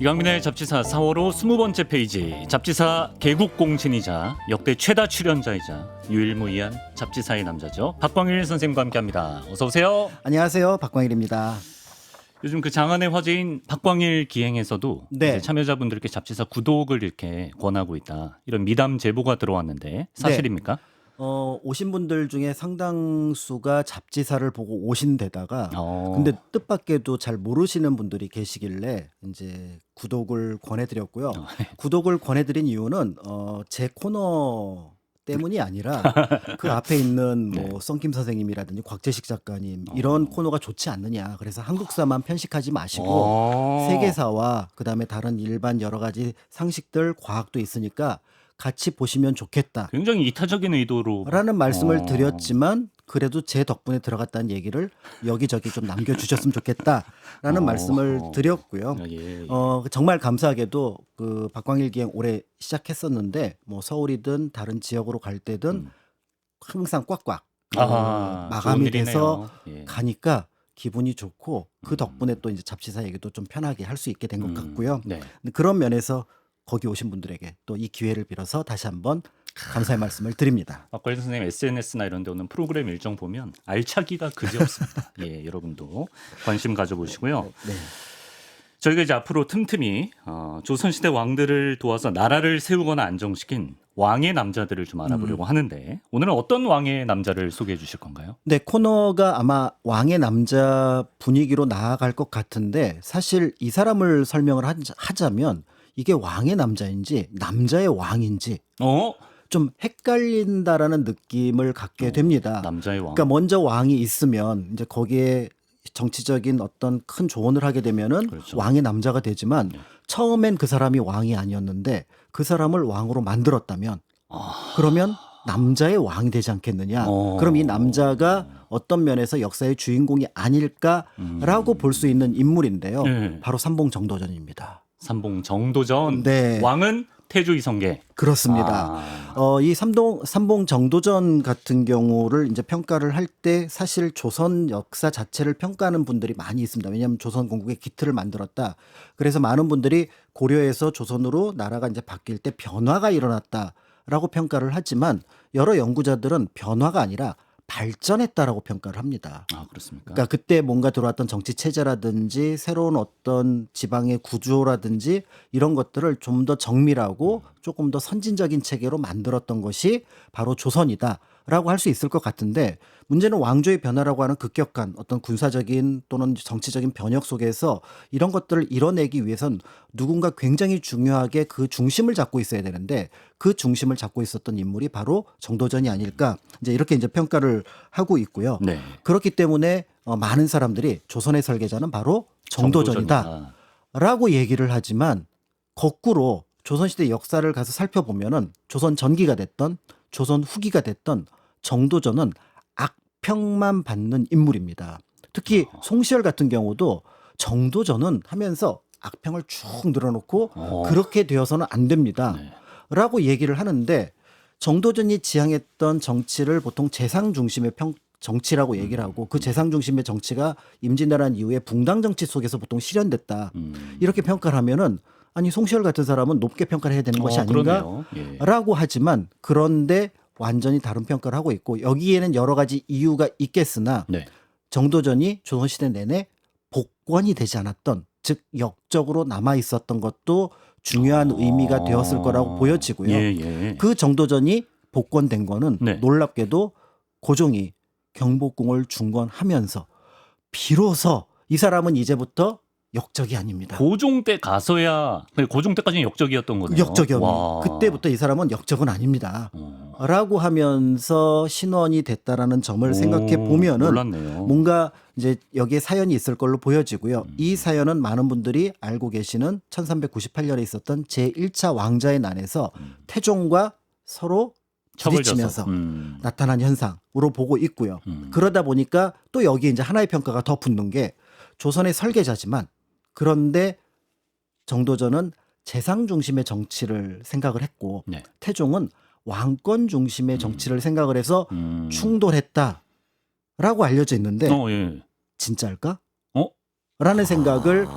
이강민의 잡지사 4월호 20번째 페이지. 잡지사 개국공신이자 역대 최다 출연자이자 유일무이한 잡지사의 남자죠. 박광일 선생님과 함께합니다. 어서 오세요. 안녕하세요, 박광일입니다. 요즘 그 장안의 화제인 박광일 기행에서도 네. 이제 참여자분들께 잡지사 구독을 이렇게 권하고 있다. 이런 미담 제보가 들어왔는데 사실입니까? 오신 분들 중에 상당수가 잡지사를 보고 오신 데다가 어. 근데 뜻밖에도 잘 모르시는 분들이 계시길래 이제 구독을 권해드렸고요. 구독을 권해드린 이유는 제 코너 때문이 아니라 그 앞에 있는 뭐 썬김 선생님이라든지 곽재식 작가님 이런 코너가 좋지 않느냐. 그래서 한국사만 편식하지 마시고 세계사와 그다음에 다른 일반 여러 가지 상식들, 과학도 있으니까 같이 보시면 좋겠다. 굉장히 이타적인 의도로 라는 말씀을 드렸지만 그래도 제 덕분에 들어갔다는 얘기를 여기저기 좀 남겨주셨으면 좋겠다라는 말씀을 드렸고요. 예. 정말 감사하게도 그 박광일 기행 올해 시작했었는데 뭐 서울이든 다른 지역으로 갈 때든 항상 꽉꽉 마감이 돼서 가니까 기분이 좋고 그 덕분에 또 이제 잡지사 얘기도 좀 편하게 할 수 있게 된 것 같고요. 네. 그런 면에서 거기 오신 분들에게 또 이 기회를 빌어서 다시 한번 감사의 말씀을 드립니다. 박광일 선생님 SNS나 이런 데 오는 프로그램 일정 보면 알차기가 그지없습니다. 예, 여러분도 관심 가져보시고요. 네. 저희가 이제 앞으로 틈틈이 조선시대 왕들을 도와서 나라를 세우거나 안정시킨 왕의 남자들을 좀 알아보려고 하는데 오늘은 어떤 왕의 남자를 소개해 주실 건가요? 네, 코너가 아마 왕의 남자 분위기로 나아갈 것 같은데 사실 이 사람을 설명을 하자면 이게 왕의 남자인지 남자의 왕인지 좀 헷갈린다라는 느낌을 갖게 됩니다. 남자의 왕. 그러니까 먼저 왕이 있으면 이제 거기에 정치적인 어떤 큰 조언을 하게 되면은 그렇죠. 왕의 남자가 되지만 처음엔 그 사람이 왕이 아니었는데 그 사람을 왕으로 만들었다면 그러면 남자의 왕이 되지 않겠느냐. 그럼 이 남자가 어떤 면에서 역사의 주인공이 아닐까라고 볼 수 있는 인물인데요. 바로 삼봉 정도전입니다. 삼봉 정도전. 네. 왕은 태조 이성계. 그렇습니다. 이 삼봉 정도전 같은 경우를 이제 평가를 할 때 사실 조선 역사 자체를 평가하는 분들이 많이 있습니다. 왜냐하면 조선 건국의 기틀을 만들었다. 그래서 많은 분들이 고려에서 조선으로 나라가 이제 바뀔 때 변화가 일어났다라고 평가를 하지만 여러 연구자들은 변화가 아니라 발전했다라고 평가를 합니다. 아, 그렇습니까? 그러니까 그때 뭔가 들어왔던 정치 체제라든지 새로운 어떤 지방의 구조라든지 이런 것들을 좀 더 정밀하고 조금 더 선진적인 체계로 만들었던 것이 바로 조선이다라고 할 수 있을 것 같은데 문제는 왕조의 변화라고 하는 급격한 어떤 군사적인 또는 정치적인 변혁 속에서 이런 것들을 이뤄내기 위해선 누군가 굉장히 중요하게 그 중심을 잡고 있어야 되는데 그 중심을 잡고 있었던 인물이 바로 정도전이 아닐까 이제 이렇게 이제 평가를 하고 있고요. 네. 그렇기 때문에 많은 사람들이 조선의 설계자는 바로 정도전이다라고 얘기를 하지만 거꾸로 조선시대 역사를 가서 살펴보면은 조선 전기가 됐던 조선 후기가 됐던 정도전은 악평만 받는 인물입니다. 특히 송시열 같은 경우도 정도전은 하면서 악평을 쭉 늘어놓고 그렇게 되어서는 안 됩니다. 라고 얘기를 하는데 정도전이 지향했던 정치를 보통 재상 중심의 정치라고 얘기를 하고 그 재상 중심의 정치가 임진왜란 이후에 붕당 정치 속에서 보통 실현됐다. 이렇게 평가를 하면은 아니 송시열 같은 사람은 높게 평가를 해야 되는 것이 아닌가라고 하지만 그런데 완전히 다른 평가를 하고 있고 여기에는 여러 가지 이유가 있겠으나 정도전이 조선시대 내내 복권이 되지 않았던 즉 역적으로 남아 있었던 것도 중요한 의미가 되었을 거라고 보여지고요. 그 정도전이 복권된 거는 놀랍게도 고종이 경복궁을 중건하면서 비로소 이 사람은 이제부터 역적이 아닙니다. 고종 때 가서야 고종 때까지는 역적이었던 거네요. 역적이었네요. 그때부터 이 사람은 역적은 아닙니다. 라고 하면서 신원이 됐다라는 점을 생각해 보면은 몰랐네요. 뭔가 이제 여기에 사연이 있을 걸로 보여지고요. 이 사연은 많은 분들이 알고 계시는 1398년에 있었던 제1차 왕자의 난에서 태종과 서로 부딪히면서 나타난 현상으로 보고 있고요. 그러다 보니까 또 여기에 이제 하나의 평가가 더 붙는 게 조선의 설계자지만 그런데 정도전은 재상 중심의 정치를 생각을 했고 태종은 왕권 중심의 정치를 생각을 해서 충돌했다라고 알려져 있는데 진짜일까? 라는 생각을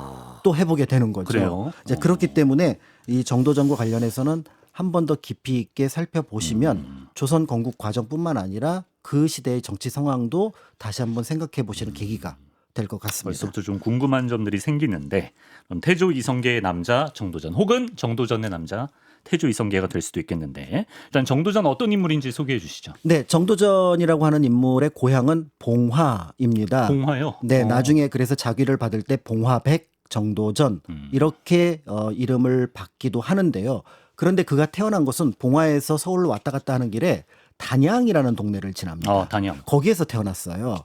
또 해보게 되는 거죠. 그래요? 이제 그렇기 때문에 이 정도전과 관련해서는 한 번 더 깊이 있게 살펴보시면 조선 건국 과정뿐만 아니라 그 시대의 정치 상황도 다시 한번 생각해 보시는 계기가 될 것 같습니다. 벌써부터 좀 궁금한 점들이 생기는데 그럼 태조 이성계의 남자 정도전 혹은 정도전의 남자 태조 이성계가 될 수도 있겠는데 일단 정도전 어떤 인물인지 소개해 주시죠. 네, 정도전이라고 하는 인물의 고향은 봉화입니다. 봉화요? 네, 나중에 그래서 자기를 받을 때 봉화백 정도전 이렇게 이름을 받기도 하는데요. 그런데 그가 태어난 곳은 봉화에서 서울로 왔다 갔다 하는 길에 단양이라는 동네를 지납니다. 단양. 거기에서 태어났어요.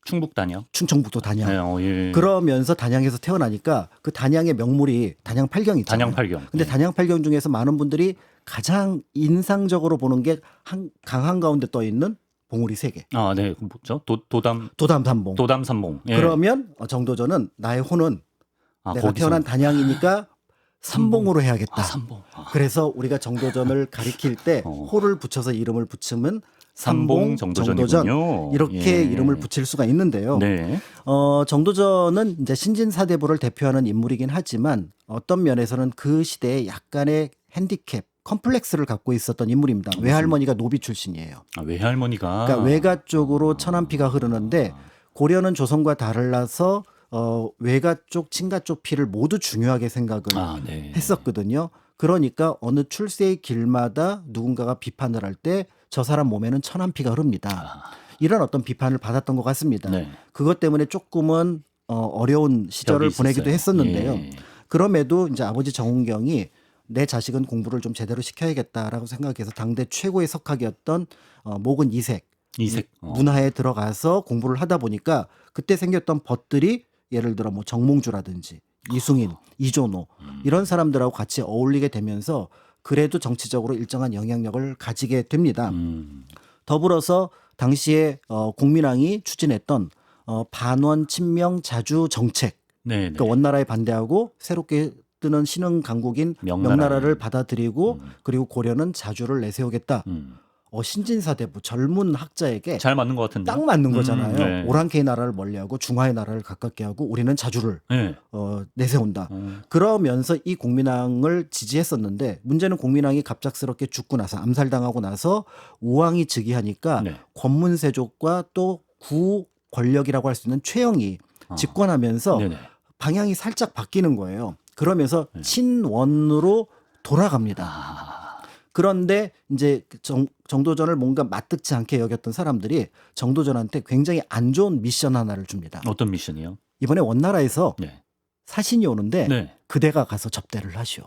충북 단양. 충청북도 단양. 네, 예. 그러면서 단양에서 태어나니까 그 단양의 명물이 단양팔경 있잖아요. 단양팔경. 근데 예. 단양팔경 중에서 많은 분들이 가장 인상적으로 보는 게 강 한가운데 떠 있는 봉우리 3개. 네. 뭐죠? 도담 도담산봉. 도담산봉. 예. 그러면 정도전은 나의 호는 내가 거기서. 태어난 단양이니까 삼봉으로 해야겠다. 삼봉. 그래서 우리가 정도전을 가리킬 때 호를 붙여서 이름을 붙이면 삼봉 정도전 정도전이군요. 이렇게 예. 이름을 붙일 수가 있는데요. 네. 정도전은 이제 신진사대부를 대표하는 인물이긴 하지만 어떤 면에서는 그 시대에 약간의 핸디캡, 컴플렉스를 갖고 있었던 인물입니다. 외할머니가 노비 출신이에요. 외할머니가 그러니까 외가 쪽으로 천안피가 흐르는데 고려는 조선과 달라서 외가 쪽, 친가 쪽 피를 모두 중요하게 생각을 네. 했었거든요. 그러니까 어느 출세의 길마다 누군가가 비판을 할 때 저 사람 몸에는 천안피가 흐릅니다. 이런 어떤 비판을 받았던 것 같습니다. 네. 그것 때문에 조금은 어려운 시절을 벽이 보내기도 있었어요. 했었는데요. 예. 그럼에도 이제 아버지 정운경이 내 자식은 공부를 좀 제대로 시켜야겠다라고 생각해서 당대 최고의 석학이었던 목은 이색 문화에 들어가서 공부를 하다 보니까 그때 생겼던 벗들이 예를 들어 뭐 정몽주라든지 이승인, 이존호 이런 사람들하고 같이 어울리게 되면서 그래도 정치적으로 일정한 영향력을 가지게 됩니다. 더불어서 당시에 국민왕이 추진했던 반원 친명 자주 정책, 네. 그러니까 원나라에 반대하고 새롭게 뜨는 신흥 강국인 명나라를 받아들이고 그리고 고려는 자주를 내세우겠다. 신진사대부 젊은 학자에게 잘 맞는 것 같은데. 딱 맞는 거잖아요. 네. 오랑캐의 나라를 멀리하고 중화의 나라를 가깝게 하고 우리는 자주를 네. 내세운다. 그러면서 이 국민왕을 지지했었는데 문제는 국민왕이 갑작스럽게 죽고 나서 암살당하고 나서 우왕이 즉위하니까 네. 권문세족과 또 구 권력이라고 할 수 있는 최영이 집권하면서 네네. 방향이 살짝 바뀌는 거예요. 그러면서 친원으로 돌아갑니다. 그런데 이제 정도전을 뭔가 마뜩지 않게 여겼던 사람들이 정도전한테 굉장히 안 좋은 미션 하나를 줍니다. 어떤 미션이요? 이번에 원나라에서 네. 사신이 오는데 네. 그대가 가서 접대를 하시오.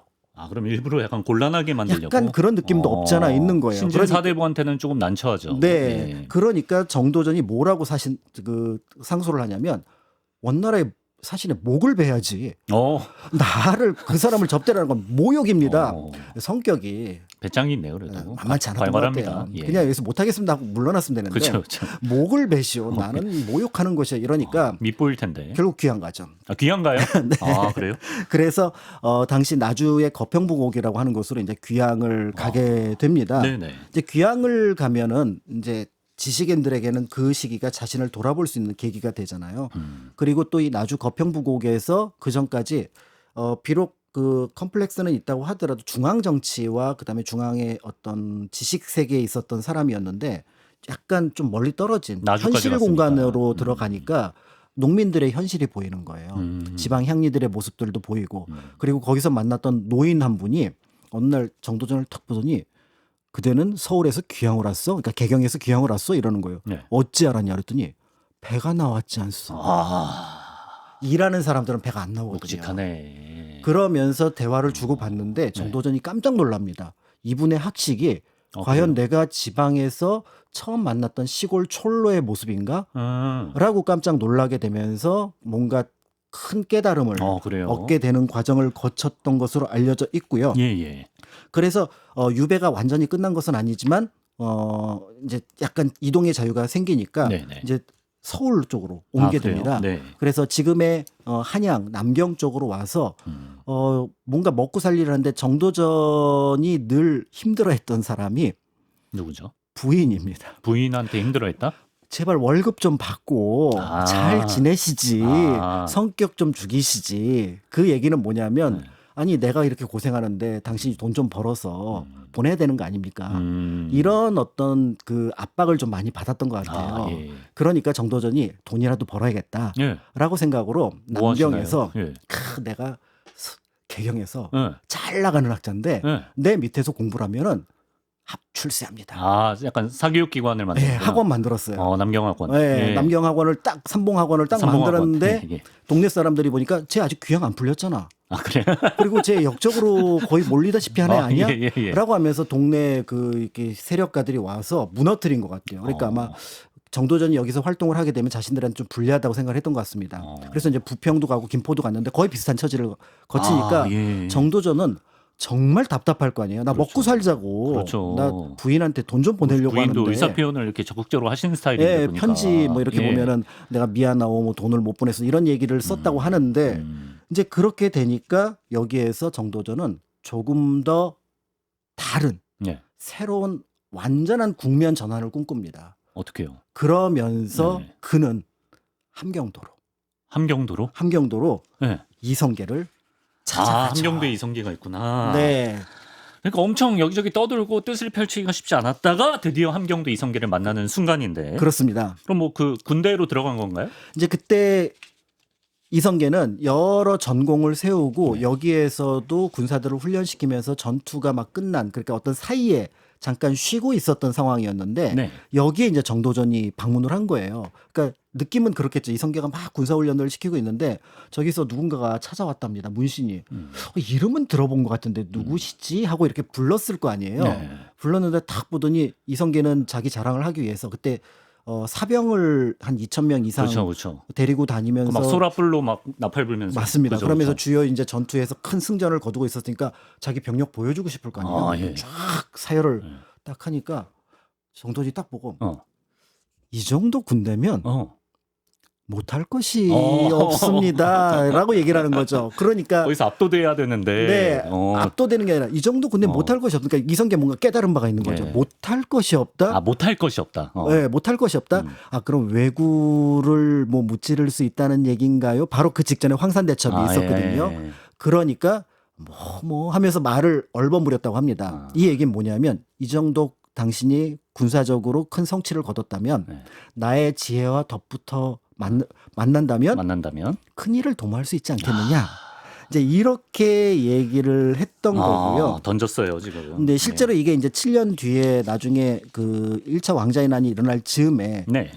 그럼 일부러 약간 곤란하게 만들려고. 약간 그런 느낌도 없잖아 있는 거예요. 신진사대부한테는 조금 난처하죠. 네. 예. 그러니까 정도전이 뭐라고 상소를 하냐면 원나라의 사신의 목을 베야지. 나를 그 사람을 접대라는 건 모욕입니다. 성격이 배짱이 있네요, 그래도. 만만치 않았던 것 발발합니다. 같아요. 예. 그냥 여기서 못하겠습니다 하고 물러났으면 되는데 그렇죠. 목을 베시오. 나는 모욕하는 것이야. 이러니까 밉보일 텐데. 결국 귀양 가죠. 귀양가요? 네. 그래요? 그래서 당시 나주의 거평부곡이라고 하는 곳으로 이제 귀양을 가게 됩니다. 네네. 이제 귀양을 가면은 이제 지식인들에게는 그 시기가 자신을 돌아볼 수 있는 계기가 되잖아요. 그리고 또 이 나주 거평부곡에서 그 전까지 비록 그 컴플렉스는 있다고 하더라도 중앙 정치와 그다음에 중앙의 어떤 지식 세계에 있었던 사람이었는데 약간 좀 멀리 떨어진 나주까지 현실 갔으니까. 공간으로 들어가니까 농민들의 현실이 보이는 거예요. 지방 향리들의 모습들도 보이고 그리고 거기서 만났던 노인 한 분이 어느 날 정도전을 탁 보더니 그대는 서울에서 귀향을 왔어? 그러니까 개경에서 귀향을 왔어? 이러는 거예요. 네. 어찌 알았냐 그랬더니 배가 나왔지 않소. 일하는 사람들은 배가 안 나오거든요. 묵직하네. 그러면서 대화를 주고받는데 정도전이 깜짝 놀랍니다. 이분의 학식이 과연 내가 지방에서 처음 만났던 시골 촐로의 모습인가? 라고 깜짝 놀라게 되면서 뭔가 큰 깨달음을 얻게 되는 과정을 거쳤던 것으로 알려져 있고요. 예. 그래서 유배가 완전히 끝난 것은 아니지만 이제 약간 이동의 자유가 생기니까 네네. 이제 서울 쪽으로 옮게 됩니다. 네. 그래서 지금의 한양, 남경 쪽으로 와서 뭔가 먹고 살리를 하는데 정도전이 늘 힘들어했던 사람이 누구죠? 부인입니다. 부인한테 힘들어했다? 제발 월급 좀 받고 아. 잘 지내시지. 아. 성격 좀 죽이시지. 그 얘기는 뭐냐면 네. 아니 내가 이렇게 고생하는데 당신이 돈 좀 벌어서 보내야 되는 거 아닙니까? 이런 어떤 그 압박을 좀 많이 받았던 것 같아요. 아, 예. 그러니까 정도전이 돈이라도 벌어야겠다라고 예. 생각으로 뭐 남경에서 하시나요? 예. 내가 개경에서 예. 잘 나가는 학자인데 예. 내 밑에서 공부를 하면은 합출세합니다. 아, 약간 사교육 기관을 만든 네, 학원 만들었어요. 남경학원. 네, 예. 남경학원을 딱 삼봉학원을 딱 삼봉학원. 만들었는데 예. 동네 사람들이 보니까 쟤 아직 귀향 안 풀렸잖아. 아, 그래요? 그리고 쟤 역적으로 거의 몰리다시피 하는 애 아니야? 예, 예. 라고 하면서 동네 그 이렇게 세력가들이 와서 무너뜨린 것 같아요. 그러니까 아마 정도전이 여기서 활동을 하게 되면 자신들한테 좀 불리하다고 생각을 했던 것 같습니다. 그래서 이제 부평도 가고 김포도 갔는데 거의 비슷한 처지를 거치니까 아, 예. 정도전은 정말 답답할 거 아니에요. 나 그렇죠. 먹고 살자고. 그렇죠. 나 부인한테 돈 좀 보내려고 부인도 하는데. 의사 표현을 이렇게 적극적으로 하시는 스타일인데 예, 보니까. 편지 뭐 이렇게 예. 보면은 내가 미안하고 뭐 돈을 못 보내서 이런 얘기를 썼다고 하는데 이제 그렇게 되니까 여기에서 정도전은 조금 더 다른 예. 새로운 완전한 국면 전환을 꿈꿉니다. 어떻게요? 그러면서 네. 그는 함경도로 함경도로? 예. 이성계를 아, 찾아가죠. 함경도에 이성계가 있구나. 네. 그러니까 엄청 여기저기 떠들고 뜻을 펼치기가 쉽지 않았다가 드디어 함경도 이성계를 만나는 순간인데. 그렇습니다. 그럼 뭐 그 군대로 들어간 건가요? 이제 그때 이성계는 여러 전공을 세우고 네. 여기에서도 군사들을 훈련시키면서 전투가 막 끝난 그러니까 어떤 사이에 잠깐 쉬고 있었던 상황이었는데 네. 여기에 이제 정도전이 방문을 한 거예요. 그러니까 느낌은 그렇겠죠. 이성계가 막 군사훈련을 시키고 있는데 저기서 누군가가 찾아왔답니다. 문신이. 이름은 들어본 것 같은데 누구시지? 하고 이렇게 불렀을 거 아니에요. 네. 불렀는데 딱 보더니 이성계는 자기 자랑을 하기 위해서 그때 사병을 한 2,000명 이상 그렇죠. 데리고 다니면서 막 소라불로 막 나팔 불면서. 맞습니다. 그죠, 그러면서 그죠. 주요 이제 전투에서 큰 승전을 거두고 있었으니까 자기 병력 보여주고 싶을 거 아니에요. 아, 예. 쫙 사열을 예. 딱 하니까 정도전이 딱 보고 어. 이 정도 군대면 못할 것이 어. 없습니다라고 얘기를 하는 거죠. 그러니까 거기서 압도돼야 되는데. 네, 압도되는 게 아니라 이 정도 군대 못할 것이 없다. 그러니까 이성계 뭔가 깨달은 바가 있는 거죠. 예. 못할 것이 없다. 아, 못할 것이 없다. 네, 못할 것이 없다. 아, 그럼 왜구를 뭐 무찌를 수 있다는 얘기인가요? 바로 그 직전에 황산대첩이 있었거든요. 예. 그러니까 뭐 하면서 말을 얼버무렸다고 합니다. 이 얘기는 뭐냐면 이 정도 당신이 군사적으로 큰 성취를 거뒀다면 네. 나의 지혜와 덧붙어 만난다면 큰 일을 도모할 수 있지 않겠느냐. 이제 이렇게 얘기를 했던 거고요. 던졌어요, 지금. 근데 실제로 이게 이제 7년 뒤에 나중에 그 1차 왕자의 난이 일어날 즈음에 네.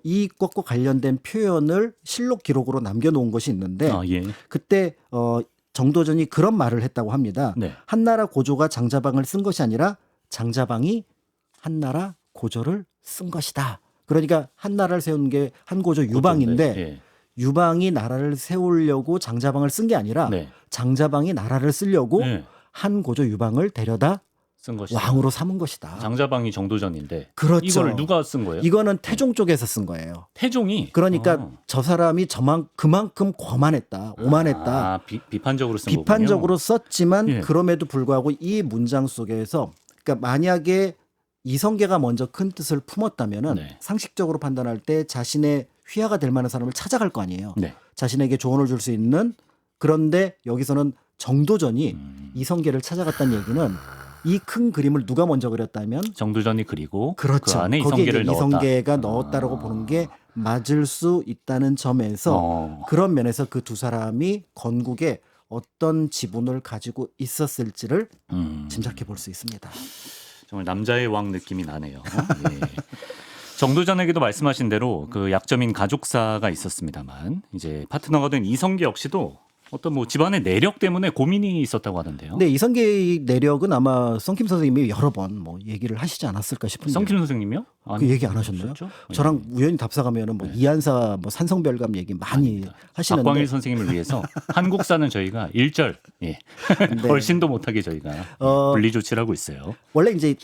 이 것과 관련된 표현을 실록 기록으로 남겨놓은 것이 있는데 예. 그때 정도전이 그런 말을 했다고 합니다. 네. 한나라 고조가 장자방을 쓴 것이 아니라 장자방이 한나라 고조를 쓴 것이다. 그러니까 한나라를 세운 게 한고조 유방인데 예. 유방이 나라를 세우려고 장자방을 쓴 게 아니라 네. 장자방이 나라를 쓰려고 네. 한고조 유방을 데려다 쓴 것이다. 왕으로 삼은 것이다. 장자방이 정도전인데. 그렇죠. 이걸 누가 쓴 거예요? 이거는 태종 쪽에서 쓴 거예요. 태종이. 그러니까 저 사람이 그만큼 거만했다, 오만했다. 아, 비판적으로 쓴 비판적으로 썼지만 예. 그럼에도 불구하고 이 문장 속에서 그러니까 만약에 이성계가 먼저 큰 뜻을 품었다면은 네. 상식적으로 판단할 때 자신의 휘하가 될 만한 사람을 찾아갈 거 아니에요. 네. 자신에게 조언을 줄 수 있는. 그런데 여기서는 정도전이 이성계를 찾아갔다는 얘기는 이 큰 그림을 누가 먼저 그렸다면 정도전이 그리고 그렇죠. 그 안에 거기에 이성계를 이제 넣었다. 이성계가 넣었다라고 보는 게 맞을 수 있다는 점에서 그런 면에서 그 두 사람이 건국에 어떤 지분을 가지고 있었을지를 짐작해 볼 수 있습니다. 정말 남자의 왕 느낌이 나네요. 예. 정도전에게도 말씀하신 대로 그 약점인 가족사가 있었습니다만 이제 파트너가 된 이성계 역시도 어떤 뭐 집안의 내력 때문에 고민이 있었다고 하던데요. 네, 이성계의 내력은 아마 성킴 선생님이 여러 번 뭐 얘기를 하시지 않았을까 싶은데. 성킴 선생님요? 그 얘기 안 하셨나요? 없었죠? 저랑 우연히 답사가면은 뭐 이한사 뭐 산성별감 얘기 많이 하시는데. 박광일 선생님을 위해서 한국사는 저희가 1절 네. 걸신도 못하게 저희가 분리 조치를 하고 있어요. 원래 이제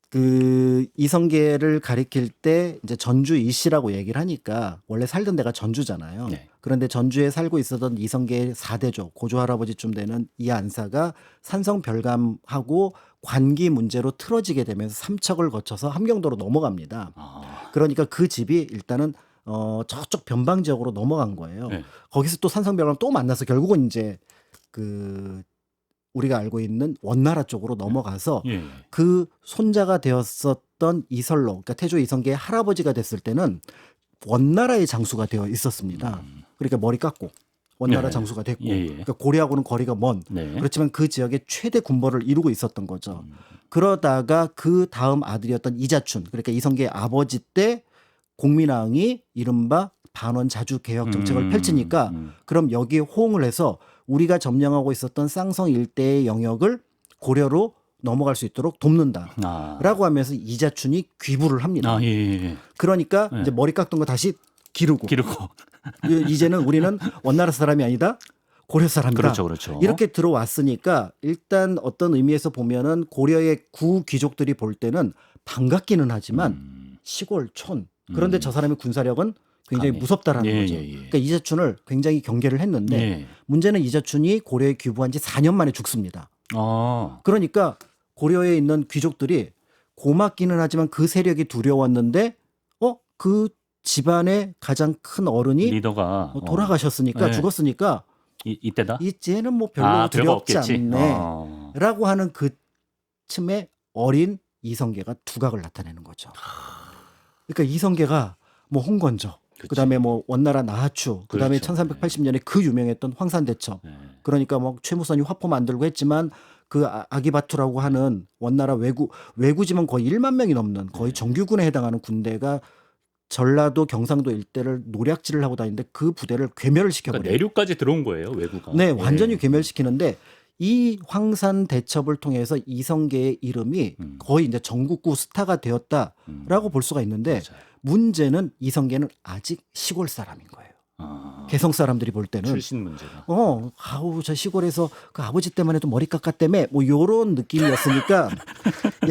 그 이성계를 가리킬 때 이제 전주 이씨라고 얘기를 하니까 원래 살던 데가 전주잖아요. 네. 그런데 전주에 살고 있었던 이성계의 4대조 고조 할아버지쯤 되는 이 안사가 산성별감하고 관기 문제로 틀어지게 되면서 삼척을 거쳐서 함경도로 넘어갑니다. 아, 그러니까 그 집이 일단은 저쪽 변방 지역으로 넘어간 거예요. 네. 거기서 또 산성별감 또 만나서 결국은 이제 그 우리가 알고 있는 원나라 쪽으로 넘어가서 예. 그 손자가 되었었던 이설로, 그러니까 태조 이성계의 할아버지가 됐을 때는 원나라의 장수가 되어 있었습니다. 그러니까 머리 깎고 원나라 네. 장수가 됐고, 예, 예. 그러니까 고려하고는 거리가 먼. 네. 그렇지만 그 지역의 최대 군벌을 이루고 있었던 거죠. 그러다가 그 다음 아들이었던 이자춘, 그러니까 이성계의 아버지 때 공민왕이 이른바 반원 자주 개혁 정책을 펼치니까 그럼 여기에 호응을 해서 우리가 점령하고 있었던 쌍성 일대의 영역을 고려로 넘어갈 수 있도록 돕는다라고 아, 하면서 이자춘이 귀부를 합니다. 아, 예, 예. 그러니까 네. 이제 머리 깎던 거 다시 기르고 기르고. 이제는 우리는 원나라 사람이 아니다 고려 사람이다. 그렇죠, 그렇죠. 이렇게 들어왔으니까 일단 어떤 의미에서 보면은 고려의 구 귀족들이 볼 때는 반갑기는 하지만 시골 촌 그런데 저 사람의 군사력은 굉장히 강해. 무섭다라는 예, 거죠. 예, 예. 그러니까 이자춘을 굉장히 경계를 했는데 예. 문제는 이자춘이 고려에 귀부한 지 4년 만에 죽습니다. 아, 그러니까 고려에 있는 귀족들이 고맙기는 하지만 그 세력이 두려웠는데 그 집안의 가장 큰 어른이 리더가 돌아가셨으니까 네. 죽었으니까 이때다. 이제는 뭐 별로 아, 별거 두렵지 없겠지. 않네 어. 라고 하는 그 쯤에 어린 이성계가 두각을 나타내는 거죠. 그러니까 이성계가 뭐 홍건조 그치. 그다음에 뭐 원나라 나하추 그다음에 그렇죠. 1380년에 그 유명했던 황산대첩 네. 그러니까 뭐 최무선이 화포 만들고 했지만 그 아기바투라고 하는 원나라 외구지만 거의 1만 명이 넘는 거의 정규군에 해당하는 군대가 전라도 경상도 일대를 노략질을 하고 다니는데 그 부대를 괴멸을 그러니까 시켜버려요. 내륙까지 들어온 거예요, 외구가. 네, 예. 완전히 괴멸시키는데 이 황산 대첩을 통해서 이성계의 이름이 거의 이제 전국구 스타가 되었다라고 볼 수가 있는데 맞아요. 문제는 이성계는 아직 시골 사람인 거예요. 아, 개성 사람들이 볼 때는 출신 문제가. 아우 저 시골에서 그 아버지 때문에 도 머리 깎았다며 뭐 요런 느낌이었으니까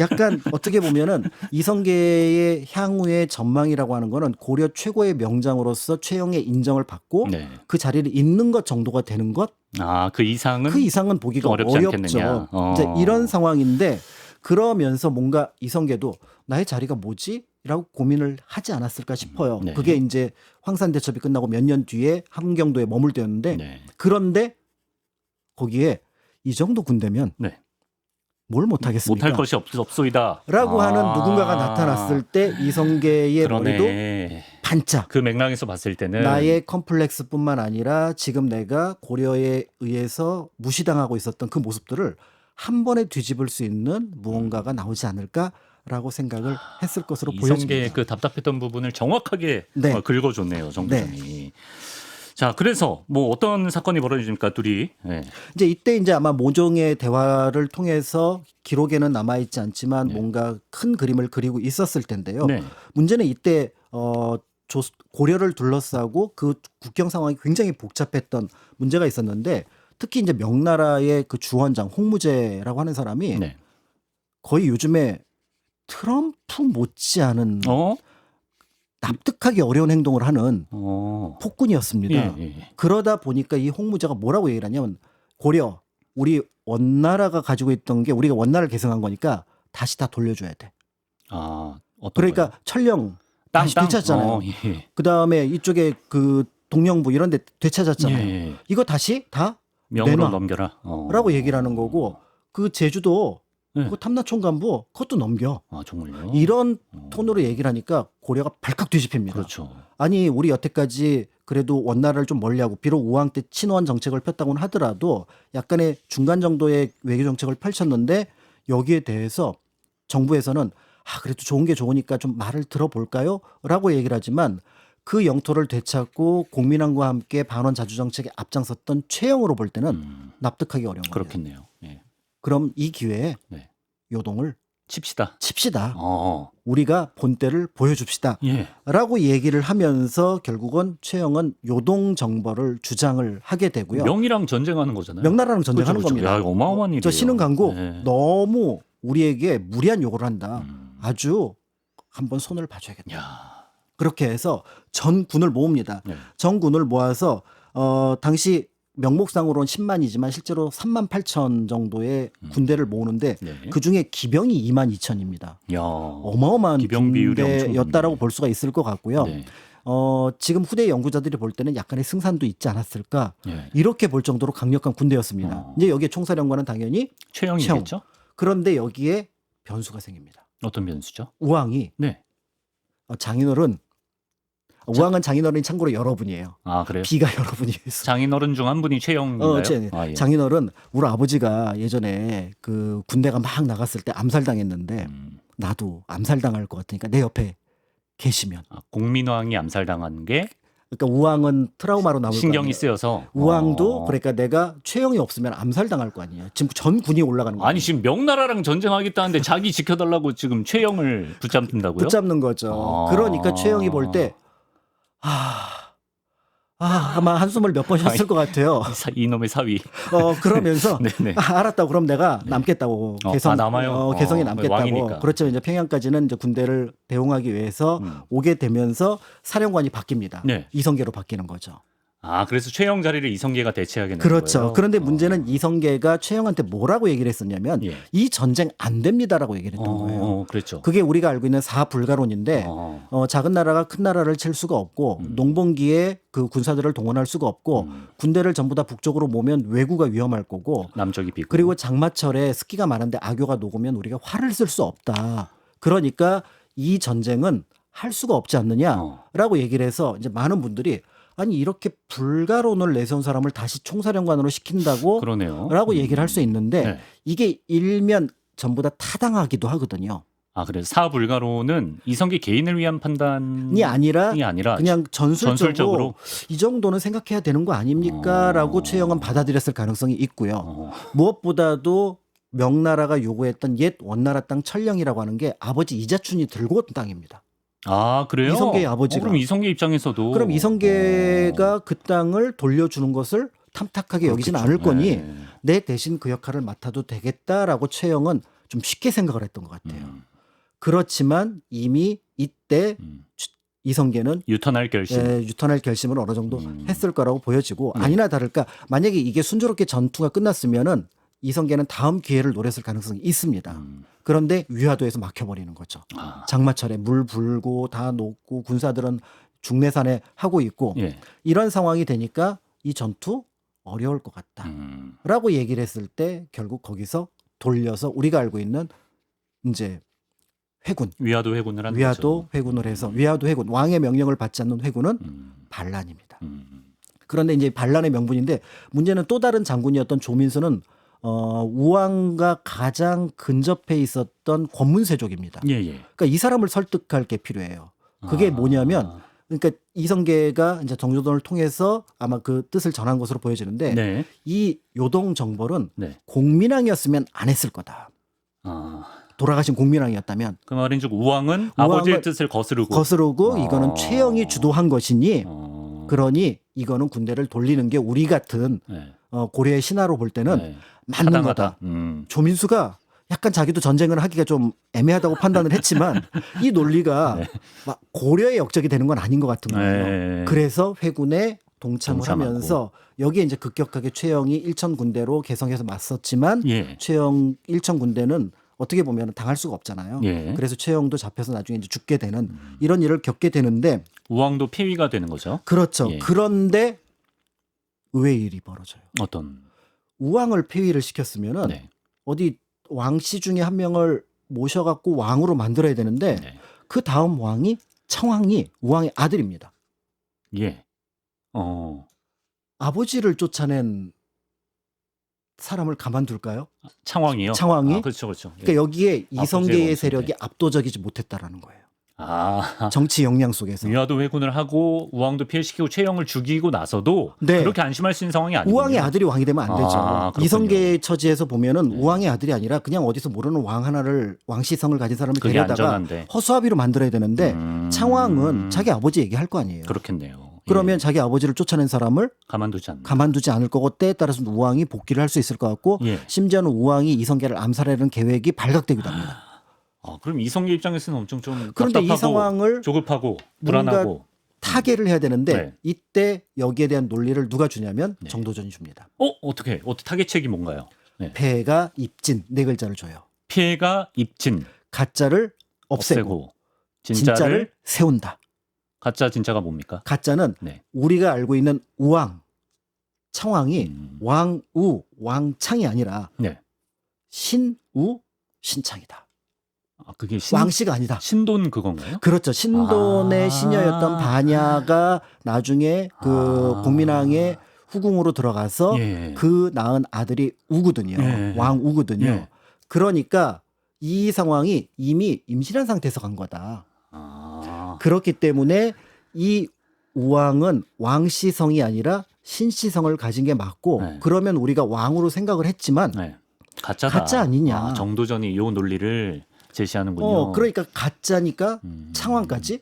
약간 어떻게 보면은 이성계의 향후의 전망이라고 하는 거는 고려 최고의 명장으로서 최영의 인정을 받고 네. 그 자리를 잇는 것 정도가 되는 것 아, 그 이상은 그 이상은 보기가 좀 어렵지 어렵죠. 않겠느냐. 이제 이런 상황인데 그러면서 뭔가 이성계도 나의 자리가 뭐지? 라고 고민을 하지 않았을까 싶어요. 네. 그게 이제 황산대첩이 끝나고 몇 년 뒤에 함경도에 머물때였는데 네. 그런데 거기에 이 정도 군대면 네. 뭘 못하겠습니까? 못할 것이 없소이다. 라고 아, 하는 누군가가 나타났을 때 이성계의 머리도 그러네. 반짝 그 맥락에서 봤을 때는 나의 컴플렉스뿐만 아니라 지금 내가 고려에 의해서 무시당하고 있었던 그 모습들을 한 번에 뒤집을 수 있는 무언가가 나오지 않을까라고 생각을 했을 것으로 이성계의 보여집니다. 그 답답했던 부분을 정확하게 네. 긁어줬네요, 정부장이. 자, 그래서 뭐 어떤 사건이 벌어집니까, 둘이? 네. 이제 이때 이제 아마 모종의 대화를 통해서 기록에는 남아 있지 않지만 네. 뭔가 큰 그림을 그리고 있었을 텐데요. 네. 문제는 이때 고려를 둘러싸고 그 국경 상황이 굉장히 복잡했던 문제가 있었는데 특히 이제 명나라의 그 주원장 홍무제라고 하는 사람이 네. 거의 요즘에 트럼프 못지않은 어? 납득하기 어려운 행동을 하는 폭군이었습니다. 예, 예. 그러다 보니까 이 홍무제가 뭐라고 얘기를 하냐면 고려 우리 원나라가 가지고 있던 게 우리가 원나라를 계승한 거니까 다시 다 돌려줘야 돼. 아, 어떤 그러니까 거요? 천령 다시 되찾았잖아요. 예. 그다음에 이쪽에 그 동령부 이런 데 되찾았잖아요. 예, 예. 이거 다시 다 명으로 내놔. 넘겨라. 라고 얘기를 하는 거고 그 제주도 네. 그 탐라총관부 그것도 넘겨. 아, 정말요? 이런 톤으로 얘기를 하니까 고려가 발칵 뒤집힙니다. 그렇죠. 아니 우리 여태까지 그래도 원나라를 좀 멀리하고 비록 우왕 때 친원 정책을 폈다고는 하더라도 약간의 중간 정도의 외교 정책을 펼쳤는데 여기에 대해서 정부에서는 그래도 좋은 게 좋으니까 좀 말을 들어볼까요? 라고 얘기를 하지만 그 영토를 되찾고 공민왕과 함께 반원 자주 정책에 앞장섰던 최영으로 볼 때는 납득하기 어려운 거예요. 그렇겠네요. 예. 그럼 이 기회에 네. 요동을 칩시다. 칩시다. 어. 우리가 본때를 보여줍시다. 예. 라고 얘기를 하면서 결국은 최영은 요동 정벌을 주장을 하게 되고요. 명이랑 전쟁하는 거잖아요. 명나라랑 전쟁하는 그렇죠, 그렇죠. 겁니다. 야, 어마어마한 일이에요. 저 신흥 강국 네. 너무 우리에게 무리한 요구를 한다. 아주 한번 손을 봐줘야겠다. 야. 그렇게 해서 전군을 모읍니다. 네. 전군을 모아서 당시 명목상으로는 10만이지만 실제로 3만 8천 정도의 군대를 모으는데 네. 그중에 기병이 2만 2천입니다. 야. 어마어마한 기병 비율이 엄청 군대였다라고 높네. 볼 수가 있을 것 같고요. 네. 지금 후대 연구자들이 볼 때는 약간의 승산도 있지 않았을까 네. 이렇게 볼 정도로 강력한 군대였습니다. 이제 여기에 총사령관은 당연히 최영이겠죠? 그런데 여기에 변수가 생깁니다. 어떤 변수죠? 우왕이 네. 장인어른 우왕은 장인어른이 참고로 여러분이에요. 아, 그래요? 비가 여러분이에요. 장인어른 중 한 분이 최영인가요? 아, 예. 장인어른 우리 아버지가 예전에 그 군대가 막 나갔을 때 암살당했는데 나도 암살당할 것 같으니까 내 옆에 계시면. 아, 공민왕이 암살당한 게 그러니까 우왕은 트라우마로 남을 거 신경이 아니에요. 쓰여서 우왕도 그러니까 내가 최영이 없으면 암살당할 거 아니에요. 지금 전 군이 올라가는 거예요. 아니 지금 명나라랑 전쟁하겠다는데 자기 지켜달라고 지금 최영을 붙잡는다고요? 붙잡는 거죠. 그러니까 최영이 볼 때 아마 한숨을 몇 번 쉬었을 것 같아요. 이놈의 사위. 그러면서 네네. 알았다고 그럼 내가 남겠다고 남아요? 개성에 남겠다고. 왕이니까. 그렇죠. 이제 평양까지는 이제 군대를 배웅하기 위해서 오게 되면서 사령관이 바뀝니다. 네. 이성계로 바뀌는 거죠. 아, 그래서 최영 자리를 이성계가 대체하게 되는 그렇죠. 거예요? 그런데 문제는 이성계가 최영한테 뭐라고 얘기를 했었냐면 예. 이 전쟁 안 됩니다라고 얘기를 했던 거예요. 그렇죠. 그게 우리가 알고 있는 사불가론인데 작은 나라가 큰 나라를 칠 수가 없고 농번기에 그 군사들을 동원할 수가 없고 군대를 전부 다 북쪽으로 모으면 왜구가 위험할 거고 남쪽이 비고. 그리고 장마철에 습기가 많은데 악교가 녹으면 우리가 활을 쓸 수 없다. 그러니까 이 전쟁은 할 수가 없지 않느냐라고 얘기를 해서 이제 많은 분들이 아니 이렇게 불가론을 내세운 사람을 다시 총사령관으로 시킨다고 그러네요. 라고 얘기를 할 수 있는데 네. 이게 일면 전부 다 타당하기도 하거든요. 아, 그래서 사불가로는 이성계 개인을 위한 판단이 아니라 그냥 전술적으로 전술적으로? 이 정도는 생각해야 되는 거 아닙니까? 라고 최영은 받아들였을 가능성이 있고요. 무엇보다도 명나라가 요구했던 옛 원나라 땅 천령이라고 하는 게 아버지 이자춘이 들고 온 땅입니다. 아, 그래요? 이성계의 아버지가. 그럼 이성계 입장에서도 그럼 이성계가 그 땅을 돌려주는 것을 탐탁하게 여기지는 않을 거니 네. 내 대신 그 역할을 맡아도 되겠다라고 최영은 좀 쉽게 생각을 했던 것 같아요. 그렇지만 이미 이때 이성계는 유턴할 결심. 유턴할 결심을 어느 정도 했을 거라고 보여지고 아니나 다를까 만약에 이게 순조롭게 전투가 끝났으면은 이성계는 다음 기회를 노렸을 가능성이 있습니다. 그런데 위화도에서 막혀버리는 거죠. 장마철에 물 불고 다 녹고 군사들은 중내산에 하고 있고 예. 이런 상황이 되니까 이 전투 어려울 것 같다라고 얘기를 했을 때 결국 거기서 돌려서 우리가 알고 있는 이제 회군 위화도 회군을 하는 위화도 거죠. 회군을 해서 위화도 회군 왕의 명령을 받지 않는 회군은 반란입니다. 그런데 이제 반란의 명분인데 문제는 또 다른 장군이었던 조민수는 우왕과 가장 근접해 있었던 권문세족입니다. 예, 예. 그러니까 이 사람을 설득할 게 필요해요. 그게 뭐냐면 그러니까 이성계가 이제 정조돈을 통해서 아마 그 뜻을 전한 것으로 보여지는데 네. 이 요동 정벌은 네. 공민왕이었으면 안 했을 거다. 돌아가신 공민왕이었다면 그 말인 즉 우왕은 아버지의 뜻을 거스르고 이거는 최영이 주도한 것이니 그러니 이거는 군대를 돌리는 게 우리 같은 네. 고려의 신하로 볼 때는 네. 맞는 타당하다. 거다. 조민수가 약간 자기도 전쟁을 하기가 좀 애매하다고 판단을 했지만 이 논리가 막 고려의 역적이 되는 건 아닌 것 같은 거예요. 네. 그래서 회군에 동참을 동참하고. 하면서 여기에 이제 급격하게 최영이 일천 군대로 개성해서 맞섰지만 예. 최영 일천 군대는 어떻게 보면 당할 수가 없잖아요. 예. 그래서 최영도 잡혀서 나중에 이제 죽게 되는 이런 일을 겪게 되는데 우왕도 폐위가 되는 거죠. 그렇죠. 예. 그런데 의외의 일이 벌어져요. 어떤? 우왕을 폐위를 시켰으면은 네. 어디 왕씨 중에 한 명을 모셔갖고 왕으로 만들어야 되는데 네. 그 다음 왕이 창왕이 우왕의 아들입니다. 예. 아버지를 쫓아낸 사람을 가만둘까요? 창왕이요. 창왕이? 아, 그렇죠, 그렇죠. 예. 그러니까 여기에 이성계의 원수인데. 세력이 압도적이지 못했다라는 거예요. 아, 정치 역량 속에서. 위화도 회군을 하고 우왕도 피해시키고 최영을 죽이고 나서도 네. 그렇게 안심할 수 있는 상황이 아니군요. 우왕의 아들이 왕이 되면 안 되죠. 그렇군요. 이성계의 처지에서 보면은 우왕의 아들이 아니라 그냥 어디서 모르는 왕 하나를 왕시성을 가진 사람을 그게 데려다가 안전한데. 허수아비로 만들어야 되는데 창왕은 자기 아버지 얘기할 거 아니에요. 그렇겠네요. 그러면 예. 자기 아버지를 쫓아낸 사람을 가만두지 않는. 가만두지 않을 거고 때에 따라서는 우왕이 복귀를 할 수 있을 것 같고 예. 심지어는 우왕이 이성계를 암살하려는 계획이 발각되기도 합니다. 그럼 이성계 입장에서는 엄청 좀 그런데 이 답답하고 상황을 조급하고 뭔가 불안하고. 타개를 해야 되는데 네. 이때 여기에 대한 논리를 누가 주냐면 네. 정도전이 줍니다. 어떻게 타겟책이 뭔가요? 네. 폐가 입진 네 글자를 줘요. 피해가 입진 가짜를 없애고, 없애고 진짜를 세운다. 가짜 진짜가 뭡니까? 가짜는 네. 우리가 알고 있는 우왕, 창왕이 음. 왕우, 왕창이 아니라 네. 신우, 신창이다. 그게 왕씨가 아니다. 신돈 그건가요? 그렇죠. 신돈의 아. 시녀였던 반야가 나중에 그 국민왕의 후궁으로 들어가서 예. 그 낳은 아들이 우거든요. 예. 왕우거든요. 예. 그러니까 이 상황이 이미 임신한 상태에서 간 거다. 그렇기 때문에 이 우왕은 왕씨성이 아니라 신씨성을 가진 게 맞고 네. 그러면 우리가 왕으로 생각을 했지만 네. 가짜다. 가짜 아니냐. 정도전이 이 논리를 제시하는군요. 그러니까 가짜니까 음. 창왕까지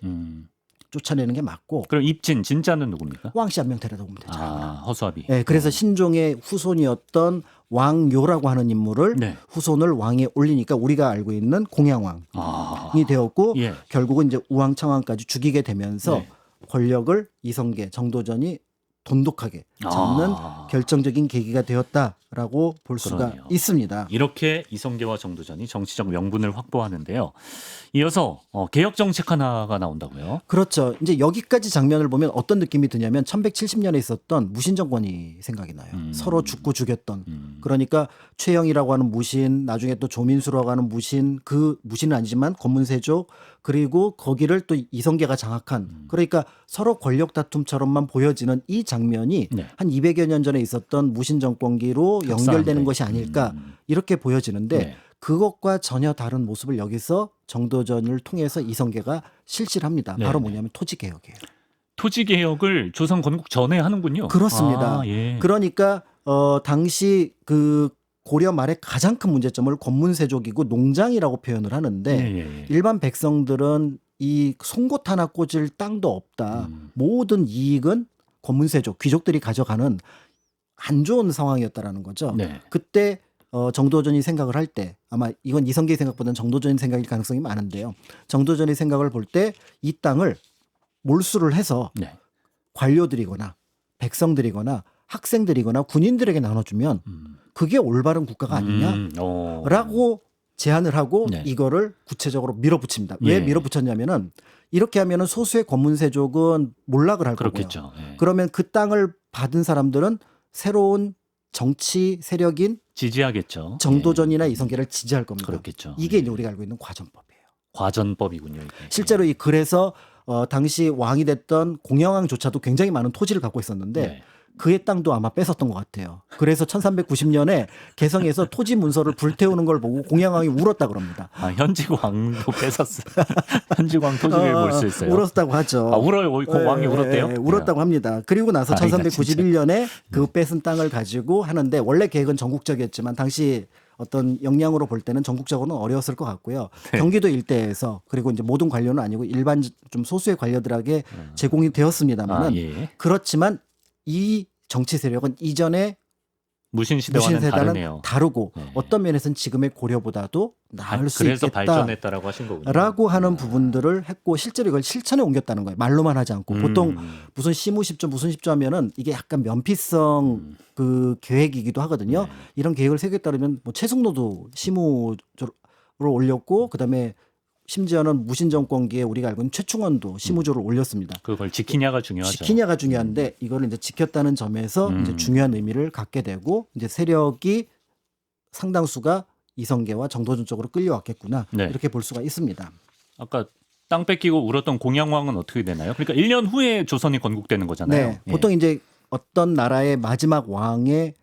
쫓아내는 게 맞고 그럼 입진 진짜는 누굽니까? 왕씨 한 명 데려다 오면 되죠. 허수아비. 네, 그래서 신종의 후손이었던 왕요라고 하는 인물을 네. 후손을 왕에 올리니까 우리가 알고 있는 공양왕이 되었고 예. 결국은 이제 우왕창왕까지 죽이게 되면서 네. 권력을 이성계 정도전이 돈독하게 잡는 결정적인 계기가 되었다라고 볼 수가 그러네요. 있습니다. 이렇게 이성계와 정도전이 정치적 명분을 확보하는데요. 이어서 개혁 정책 하나가 나온다고요? 그렇죠. 이제 여기까지 장면을 보면 어떤 느낌이 드냐면 1170년에 있었던 무신 정권이 생각이 나요. 서로 죽고 죽였던. 그러니까 최영이라고 하는 무신, 나중에 또 조민수라고 하는 무신, 그 무신은 아니지만 권문세족 그리고 거기를 또 이성계가 장악한. 그러니까 서로 권력 다툼처럼만 보여지는 이 장면이 네. 한 200여 년 전에 있었던 무신 정권기로 연결되는 흡사한데. 것이 아닐까 이렇게 보여지는데 네. 그것과 전혀 다른 모습을 여기서 정도전을 통해서 이성계가 실시를 합니다. 바로 네네. 뭐냐면 토지 개혁이에요. 토지 개혁을 조선 건국 전에 하는군요. 그렇습니다. 예. 그러니까 당시 그 고려 말의 가장 큰 문제점을 권문세족이고 농장이라고 표현을 하는데 예. 일반 백성들은 이 송곳 하나 꽂을 땅도 없다. 모든 이익은 권문세족 귀족들이 가져가는 안 좋은 상황이었다라는 거죠. 네. 그때 정도전이 생각을 할 때 아마 이건 이성계의 생각보다는 정도전의 생각일 가능성이 많은데요. 정도전의 생각을 볼 때 이 땅을 몰수를 해서 네. 관료들이거나 백성들이거나 학생들이거나 군인들에게 나눠주면 그게 올바른 국가가 아니냐라고 제안을 하고 네. 이거를 구체적으로 밀어붙입니다. 왜 예. 밀어붙였냐면은 이렇게 하면은 소수의 권문세족은 몰락을 할 그렇겠죠. 거고요. 예. 그러면 그 땅을 받은 사람들은 새로운 정치 세력인 지지하겠죠. 정도전이나 예. 이성계를 지지할 겁니다. 그렇겠죠. 이게 예. 이제 우리가 알고 있는 과전법이에요. 과전법이군요. 이게. 실제로 이 그래서 당시 왕이 됐던 공양왕조차도 굉장히 많은 토지를 갖고 있었는데 네. 그의 땅도 아마 뺏었던 것 같아요. 그래서 1390년에 개성에서 토지 문서를 불태우는 걸 보고 공양왕이 울었다 그럽니다. 현직왕도 뺏었어. 현직왕 토지를 볼 수 있어요. 울었다고 하죠. 울어요. 왕이 울었대요? 울었다고 합니다. 그리고 나서 아이가 1391년에 그 뺏은 땅을 가지고 하는데 원래 계획은 전국적이었지만 당시 어떤 역량으로 볼 때는 전국적으로는 어려웠을 것 같고요. 네. 경기도 일대에서 그리고 이제 모든 관료는 아니고 일반 좀 소수의 관료들에게 제공이 되었습니다만은 예. 그렇지만 이 정치 세력은 이전에 무신 시대와는 무신세대는 다르네요. 다르고 네. 어떤 면에서는 지금의 고려보다도 나을 수 그래서 있겠다. 발전했다라고 하신 거군요. 라고 하는 부분들을 했고 실제로 이걸 실천에 옮겼다는 거예요. 말로만 하지 않고 보통 무슨 시무십조 무슨 십조 하면은 이게 약간 면피성 그 계획이기도 하거든요. 네. 이런 계획을 세우겠다면 뭐 최승로도 시무로 올렸고 그다음에 심지어는 무신 정권기에 우리가 알고 있는 최충원도 시무조를 올렸습니다. 그걸 지키냐가 중요하죠. 지키냐가 중요한데 이거를 이제 지켰다는 점에서 이제 중요한 의미를 갖게 되고 이제 세력이 상당수가 이성계와 정도전 쪽으로 끌려왔겠구나 네. 이렇게 볼 수가 있습니다. 아까 땅 뺏기고 울었던 공양왕은 어떻게 되나요? 그러니까 1년 후에 조선이 건국되는 거잖아요. 네, 보통 이제 어떤 나라의 마지막 왕의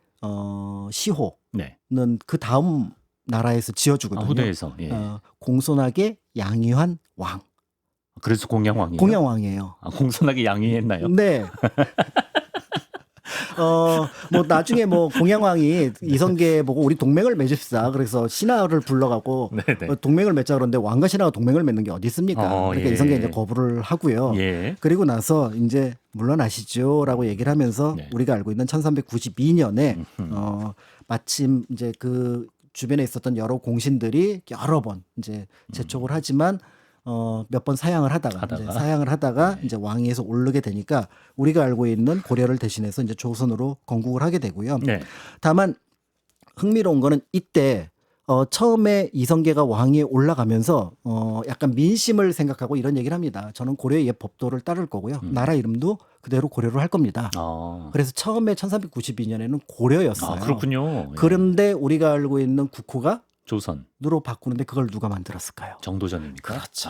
시호는 네. 그 다음 나라에서 지어주거든요. 후대에서. 예. 공손하게 양의환 왕. 그래서 공양왕이에요. 공양왕이에요. 공손하게 양의했나요? 네. 뭐 나중에 뭐 공양왕이 이성계 보고 우리 동맹을 맺읍시다. 그래서 신하를 불러가고 네네. 동맹을 맺자 그러는데 왕과 신하가 동맹을 맺는 게 어디 있습니까? 그러니까 예. 이성계 이제 거부를 하고요. 예. 그리고 나서 이제 물러나시죠라고 얘기를 하면서 네. 우리가 알고 있는 1392년에 마침 이제 그 주변에 있었던 여러 공신들이 여러 번 이제 재촉을 하지만 몇 번 사양을 하다가 네. 이제 왕위에서 오르게 되니까 우리가 알고 있는 고려를 대신해서 이제 조선으로 건국을 하게 되고요. 네. 다만 흥미로운 거는 이때 처음에 이성계가 왕위에 올라가면서 약간 민심을 생각하고 이런 얘기를 합니다. 저는 고려의 옛 법도를 따를 거고요. 나라 이름도 그대로 고려로 할 겁니다. 그래서 처음에 1392년에는 고려였어요. 그렇군요. 예. 그런데 우리가 알고 있는 국호가 조선 누로 바꾸는데 그걸 누가 만들었을까요? 정도전입니까? 그렇죠.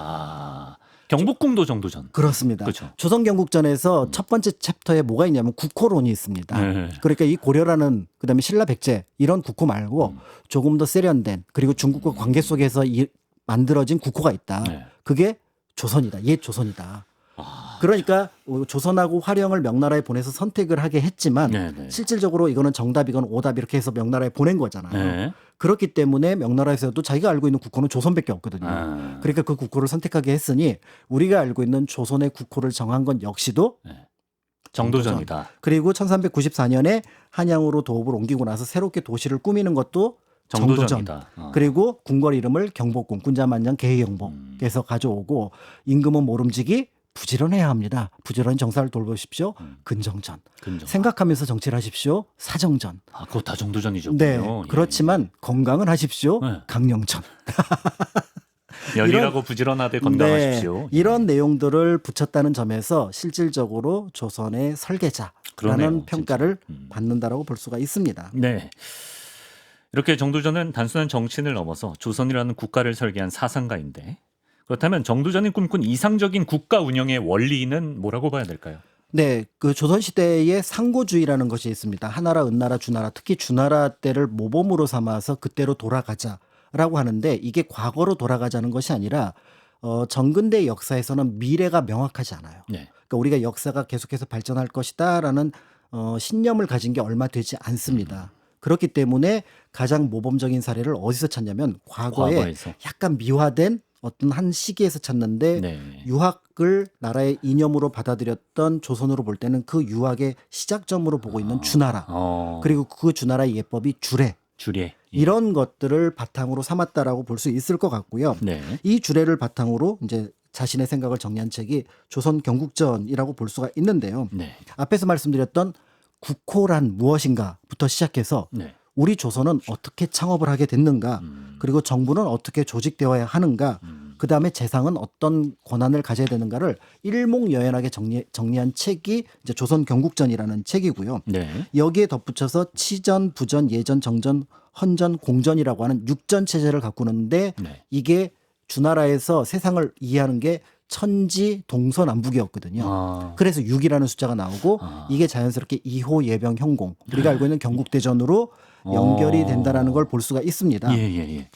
경복궁도 정도전. 그렇습니다. 그렇죠. 조선 경국전에서 첫 번째 챕터에 뭐가 있냐면 국호론이 있습니다. 네. 그러니까 이 고려라는 그다음에 신라 백제 이런 국호 말고 조금 더 세련된 그리고 중국과 관계 속에서 만들어진 국호가 있다. 네. 그게 조선이다. 옛 조선이다. 아, 그러니까 조선하고 화령을 명나라에 보내서 선택을 하게 했지만 네네. 실질적으로 이거는 정답이건 오답 이렇게 해서 명나라에 보낸 거잖아요. 네. 그렇기 때문에 명나라에서도 자기가 알고 있는 국호는 조선밖에 없거든요. 아. 그러니까 그 국호를 선택하게 했으니 우리가 알고 있는 조선의 국호를 정한 건 역시도 정도전이다. 그리고 1394년에 한양으로 도읍을 옮기고 나서 새롭게 도시를 꾸미는 것도 정도전. 정도전이다. 그리고 궁궐 이름을 경복궁, 군자만장 계희경복에서 가져오고 임금은 모름지기 부지런해야 합니다. 부지런히 정사를 돌보십시오. 근정전. 근정. 생각하면서 정치를 하십시오. 사정전. 그거 다 정도전이죠. 네. 그렇지만 건강은 하십시오. 네. 강령전. 열일하고 부지런하되 건강하십시오. 네, 이런 내용들을 붙였다는 점에서 실질적으로 조선의 설계자라는 그러네요, 평가를 받는다라고 볼 수가 있습니다. 네. 이렇게 정도전은 단순한 정치인을 넘어서 조선이라는 국가를 설계한 사상가인데 그렇다면 정도전이 꿈꾼 이상적인 국가 운영의 원리는 뭐라고 봐야 될까요? 네, 그 조선시대에 상고주의라는 것이 있습니다. 하나라, 은나라, 주나라, 특히 주나라 때를 모범으로 삼아서 그때로 돌아가자라고 하는데 이게 과거로 돌아가자는 것이 아니라 정근대 역사에서는 미래가 명확하지 않아요. 네. 그러니까 우리가 역사가 계속해서 발전할 것이다라는 신념을 가진 게 얼마 되지 않습니다. 그렇기 때문에 가장 모범적인 사례를 어디서 찾냐면 과거에서. 약간 미화된 어떤 한 시기에서 찾는데 네. 유학을 나라의 이념으로 받아들였던 조선으로 볼 때는 그 유학의 시작점으로 보고 있는 주나라 그리고 그 주나라의 예법이 주례 주례 이런 것들을 바탕으로 삼았다라고 볼 수 있을 것 같고요. 네. 이 주례를 바탕으로 이제 자신의 생각을 정리한 책이 조선 경국전이라고 볼 수가 있는데요. 네. 앞에서 말씀드렸던 국호란 무엇인가부터 시작해서 네. 우리 조선은 어떻게 창업을 하게 됐는가 그리고 정부는 어떻게 조직되어야 하는가 그다음에 재상은 어떤 권한을 가져야 되는가를 일목요연하게 정리한 책이 이제 조선 경국전이라는 책이고요. 네. 여기에 덧붙여서 치전, 부전, 예전, 정전, 헌전, 공전이라고 하는 육전 체제를 가꾸는데 네. 이게 주나라에서 세상을 이해하는 게 천지 동서남북이었거든요. 그래서 6이라는 숫자가 나오고 이게 자연스럽게 2호 예병 형공 우리가 알고 있는 경국대전으로 연결이 된다라는 걸 볼 수가 있습니다. 예.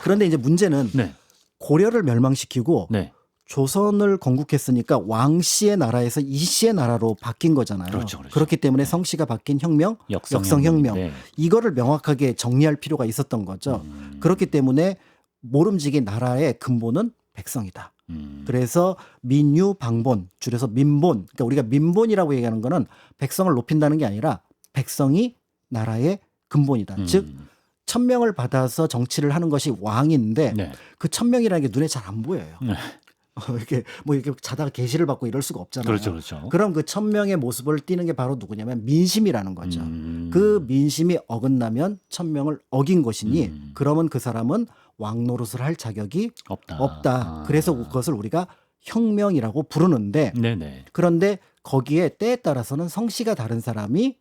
그런데 이제 문제는 네. 고려를 멸망시키고 네. 조선을 건국했으니까 왕씨의 나라에서 이씨의 나라로 바뀐 거잖아요. 그렇죠. 그렇기 때문에 성씨가 바뀐 혁명, 역성혁명 네. 이거를 명확하게 정리할 필요가 있었던 거죠. 그렇기 때문에 모름지기 나라의 근본은 백성이다. 그래서 민유 방본 줄여서 민본 그러니까 우리가 민본이라고 얘기하는 거는 백성을 높인다는 게 아니라 백성이 나라의 근본이다. 즉 1000명을 받아서 정치를 하는 것이 왕인데 네. 그 1000명이라는 게 눈에 잘 안 보여요. 네. 이렇게 자다가 계시를 받고 이럴 수가 없잖아요. 그렇죠. 그럼 그 1000명의 모습을 띠는 게 바로 누구냐면 민심이라는 거죠. 그 민심이 어긋나면 1000명을 어긴 것이니 그러면 그 사람은 왕 노릇을 할 자격이 없다. 그래서 그것을 우리가 혁명이라고 부르는데 네네. 그런데 거기에 때에 따라서는 성씨가 다른 사람이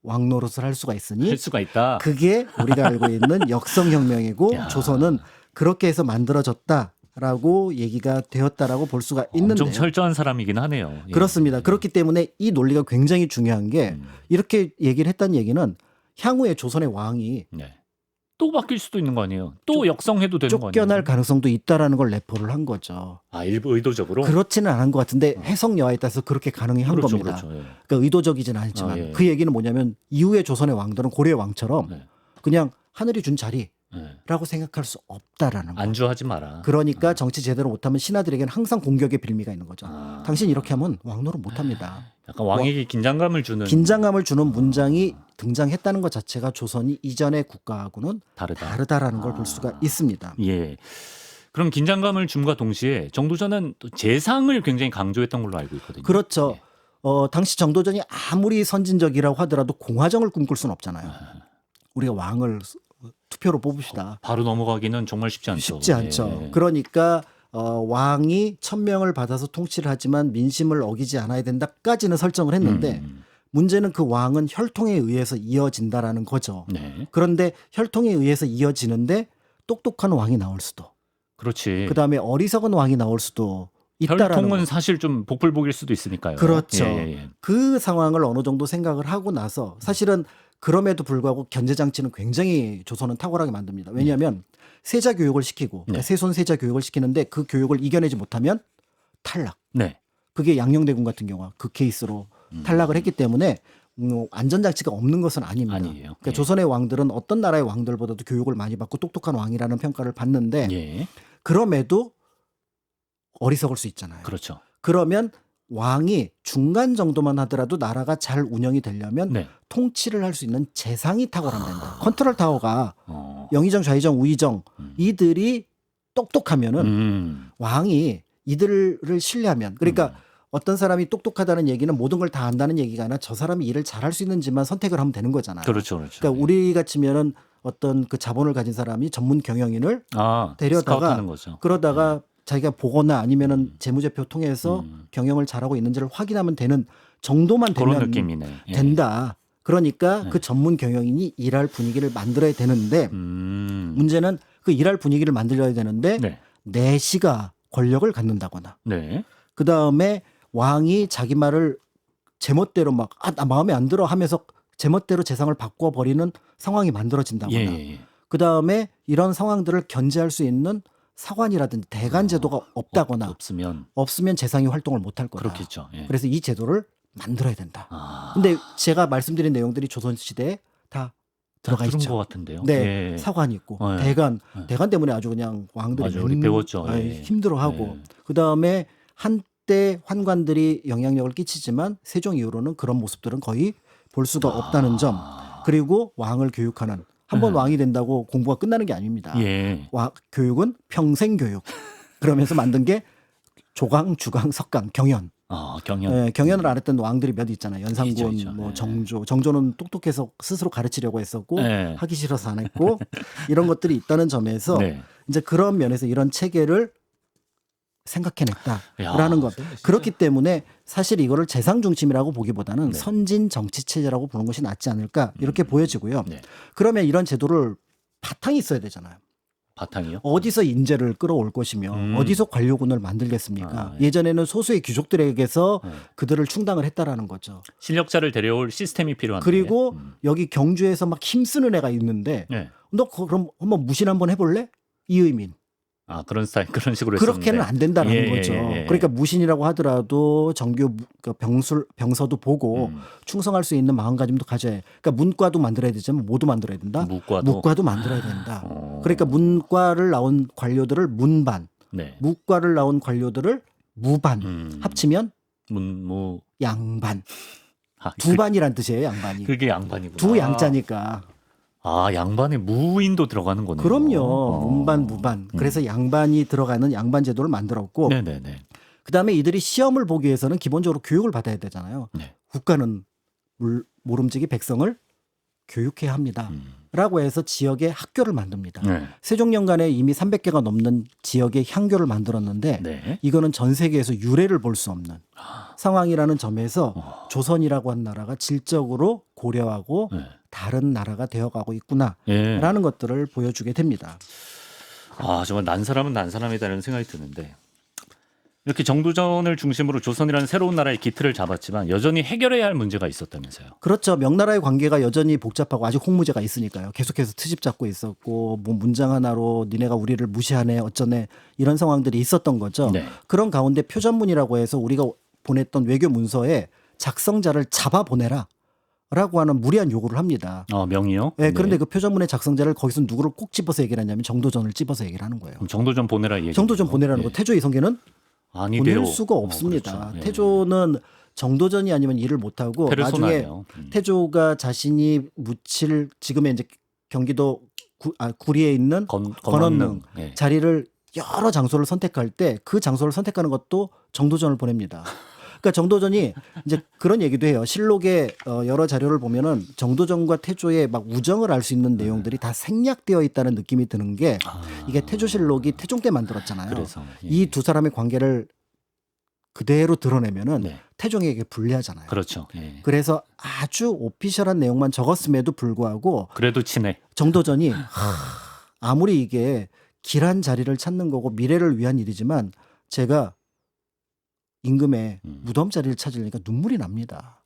왕 노릇을 할 수가 있으니 할 수가 있다. 그게 우리가 알고 있는 역성혁명이고 야. 조선은 그렇게 해서 만들어졌다라고 얘기가 되었다라고 볼 수가 있는데요. 엄청 철저한 사람이긴 하네요. 예. 그렇습니다. 그렇기 때문에 이 논리가 굉장히 중요한 게 이렇게 얘기를 했다는 얘기는 향후에 조선의 왕이 네. 또 바뀔 수도 있는 거 아니에요? 또 역성해도 되는 거 아니에요? 쫓겨날 가능성도 있다라는 걸 내포를 한 거죠. 일부 의도적으로? 그렇지는 않은 것 같은데 해석 여하에 따라서 그렇게 가능한 그렇죠, 겁니다. 그렇죠. 예. 그러니까 의도적이진 않지만 예. 그 얘기는 뭐냐면 이후에 조선의 왕들은 고려의 왕처럼 네. 그냥 하늘이 준 자리 네. 생각할 수 없다라는 거. 안주하지 마라. 그러니까 정치 제대로 못하면 신하들에게는 항상 공격의 빌미가 있는 거죠. 아. 당신 이렇게 하면 왕노릇 못합니다. 약간 왕에게 긴장감을 주는 긴장감을 주는 문장이 등장했다는 것 자체가 조선이 이전의 국가하고는 다르다라는 걸 볼 수가 있습니다. 예. 그럼 긴장감을 줌과 동시에 정도전은 또 재상을 굉장히 강조했던 걸로 알고 있거든요. 그렇죠. 예. 당시 정도전이 아무리 선진적이라고 하더라도 공화정을 꿈꿀 수는 없잖아요. 우리가 왕을 투표로 뽑읍시다. 바로 넘어가기는 정말 쉽지 않죠. 쉽지 않죠. 예. 그러니까 왕이 천명을 받아서 통치를 하지만 민심을 어기지 않아야 된다까지는 설정을 했는데 문제는 그 왕은 혈통에 의해서 이어진다라는 거죠. 네. 그런데 혈통에 의해서 이어지는데 똑똑한 왕이 나올 수도, 그렇지. 그다음에 어리석은 왕이 나올 수도 있다라는 혈통은 거. 사실 좀 복불복일 수도 있으니까요. 그렇죠. 예. 그 상황을 어느 정도 생각을 하고 나서 사실은 그럼에도 불구하고 견제 장치는 굉장히 조선은 탁월하게 만듭니다. 왜냐하면 세자 교육을 시키고 그러니까 세손 세자 교육을 시키는데 그 교육을 이겨내지 못하면 탈락. 네. 그게 양녕대군 같은 경우가 그 케이스로 탈락을 했기 때문에 안전장치가 없는 것은 아닙니다. 아니에요. 그러니까 예. 조선의 왕들은 어떤 나라의 왕들보다도 교육을 많이 받고 똑똑한 왕이라는 평가를 받는데 예. 그럼에도 어리석을 수 있잖아요. 그렇죠. 그러면 왕이 중간 정도만 하더라도 나라가 잘 운영이 되려면 네. 통치를 할 수 있는 재상이 탁월해야 된다. 컨트롤 타워가 어. 영의정, 좌의정, 우의정 이들이 똑똑하면은 왕이 이들을 신뢰하면 그러니까 어떤 사람이 똑똑하다는 얘기는 모든 걸 다 안다는 얘기가 아니라 저 사람이 일을 잘할 수 있는지만 선택을 하면 되는 거잖아요. 그렇죠. 그러니까 우리 같으면은 어떤 그 자본을 가진 사람이 전문 경영인을 데려다가 스카우트하는 거죠. 그러다가 자기가 보거나 아니면은 재무제표 통해서 경영을 잘하고 있는지를 확인하면 되는 정도만 그런 되면 느낌이네. 예. 된다. 그러니까 네. 그 전문 경영인이 일할 분위기를 만들어야 되는데 문제는 그 일할 분위기를 만들어야 되는데 네. 내시가 권력을 갖는다거나 네. 그 다음에 왕이 자기 말을 제멋대로 막 나 마음에 안 들어 하면서 제멋대로 재상을 바꿔버리는 상황이 만들어진다거나 예. 그 다음에 이런 상황들을 견제할 수 있는 사관이라든지 대관 제도가 없다거나 없으면 재상이 활동을 못할 거다. 그렇겠죠. 예. 그래서 이 제도를 만들어야 된다. 근데 제가 말씀드린 내용들이 조선시대에 다 들어가 그런 있죠. 것 같은데요. 네, 예. 사관이 있고 예. 대관 때문에 아주 그냥 왕들이 맞아, 우리 배웠죠. 예. 힘들어하고 예. 그 다음에 한때 환관들이 영향력을 끼치지만 세종 이후로는 그런 모습들은 거의 볼 수가 없다는 점. 그리고 왕을 교육하는 한 번 왕이 된다고 공부가 끝나는 게 아닙니다. 예. 교육은 평생 교육. 그러면서 만든 게 조강, 주강, 석강, 경연. 경연. 예, 경연을 안 했던 왕들이 몇 있잖아요. 연산군, 있죠. 뭐 예. 정조. 정조는 똑똑해서 스스로 가르치려고 했었고 예. 하기 싫어서 안 했고 이런 것들이 있다는 점에서 네. 이제 그런 면에서 이런 체계를 생각해냈다라는 것. 그렇기 때문에 사실 이거를 재상 중심이라고 보기보다는 네. 선진 정치 체제라고 보는 것이 낫지 않을까 이렇게 보여지고요. 네. 그러면 이런 제도를 바탕이 있어야 되잖아요. 바탕이요? 어디서 인재를 끌어올 것이며 어디서 관료군을 만들겠습니까? 예. 예전에는 소수의 귀족들에게서 예. 그들을 충당을 했다라는 거죠. 실력자를 데려올 시스템이 필요한데. 그리고 여기 경주에서 막 힘쓰는 애가 있는데 예. 너 그럼 한번 무신 한번 해볼래? 이의민. 그런 스타일, 그런 식으로 그렇게는 했었는데. 안 된다는 예, 거죠. 예. 그러니까 무신이라고 하더라도 정규 병서도 보고 충성할 수 있는 마음가짐도 가져야 해. 그러니까 문과도 만들어야 되지만 뭐도 만들어야 된다. 무과도 만들어야 된다. 그러니까 문과를 나온 관료들을 문반, 네. 무과를 나온 관료들을 무반 합치면 양반. 두 반이란 뜻이에요. 양반이. 그게 양반이구나. 두 양자니까. 양반에 무인도 들어가는 거네요. 그럼요. 문반, 무반. 그래서 양반이 들어가는 양반 제도를 만들었고 네네네. 그다음에 이들이 시험을 보기 위해서는 기본적으로 교육을 받아야 되잖아요. 네. 국가는 모름지기 백성을 교육해야 합니다. 라고 해서 지역에 학교를 만듭니다. 네. 세종년간에 이미 300개가 넘는 지역에 향교를 만들었는데 네. 이거는 전 세계에서 유례를 볼 수 없는 상황이라는 점에서 조선이라고 한 나라가 질적으로 고려하고 네. 다른 나라가 되어가고 있구나라는 예. 것들을 보여주게 됩니다. 정말 난 사람은 난 사람이다라는 생각이 드는데 이렇게 정도전을 중심으로 조선이라는 새로운 나라의 기틀을 잡았지만 여전히 해결해야 할 문제가 있었다면서요. 그렇죠. 명나라의 관계가 여전히 복잡하고 아직 홍무제가 있으니까요. 계속해서 트집 잡고 있었고 뭐 문장 하나로 니네가 우리를 무시하네 어쩌네 이런 상황들이 있었던 거죠. 네. 그런 가운데 표전문이라고 해서 우리가 보냈던 외교 문서에 작성자를 잡아 보내라. 라고 하는 무리한 요구를 합니다. 명의요? 예, 그런데 그 표정문의 작성자를 거기서 누구를 꼭 집어서 얘기를 하냐면 정도전을 집어서 얘기를 하는 거예요. 그럼 정도전 보내라 얘기. 정도전 보내라는 거. 태조 이성계는 아니래요. 보낼 수가 없습니다. 그렇죠. 예. 태조는 정도전이 아니면 일을 못하고 나중에 페르소나예요. 태조가 자신이 묻힐 지금의 이제 경기도 구리에 있는 권원능 예. 자리를 여러 장소를 선택할 때 그 장소를 선택하는 것도 정도전을 보냅니다. 그러니까 정도전이 이제 그런 얘기도 해요. 실록의 여러 자료를 보면은 정도전과 태조의 막 우정을 알 수 있는 내용들이 다 생략되어 있다는 느낌이 드는 게 이게 태조실록이 태종 때 만들었잖아요. 그래서 이 두 사람의 관계를 그대로 드러내면은 네. 태종에게 불리하잖아요. 그렇죠. 예. 그래서 아주 오피셜한 내용만 적었음에도 불구하고 그래도 친해. 정도전이 아무리 이게 길한 자리를 찾는 거고 미래를 위한 일이지만 제가 임금의 무덤 자리를 찾으니까 눈물이 납니다.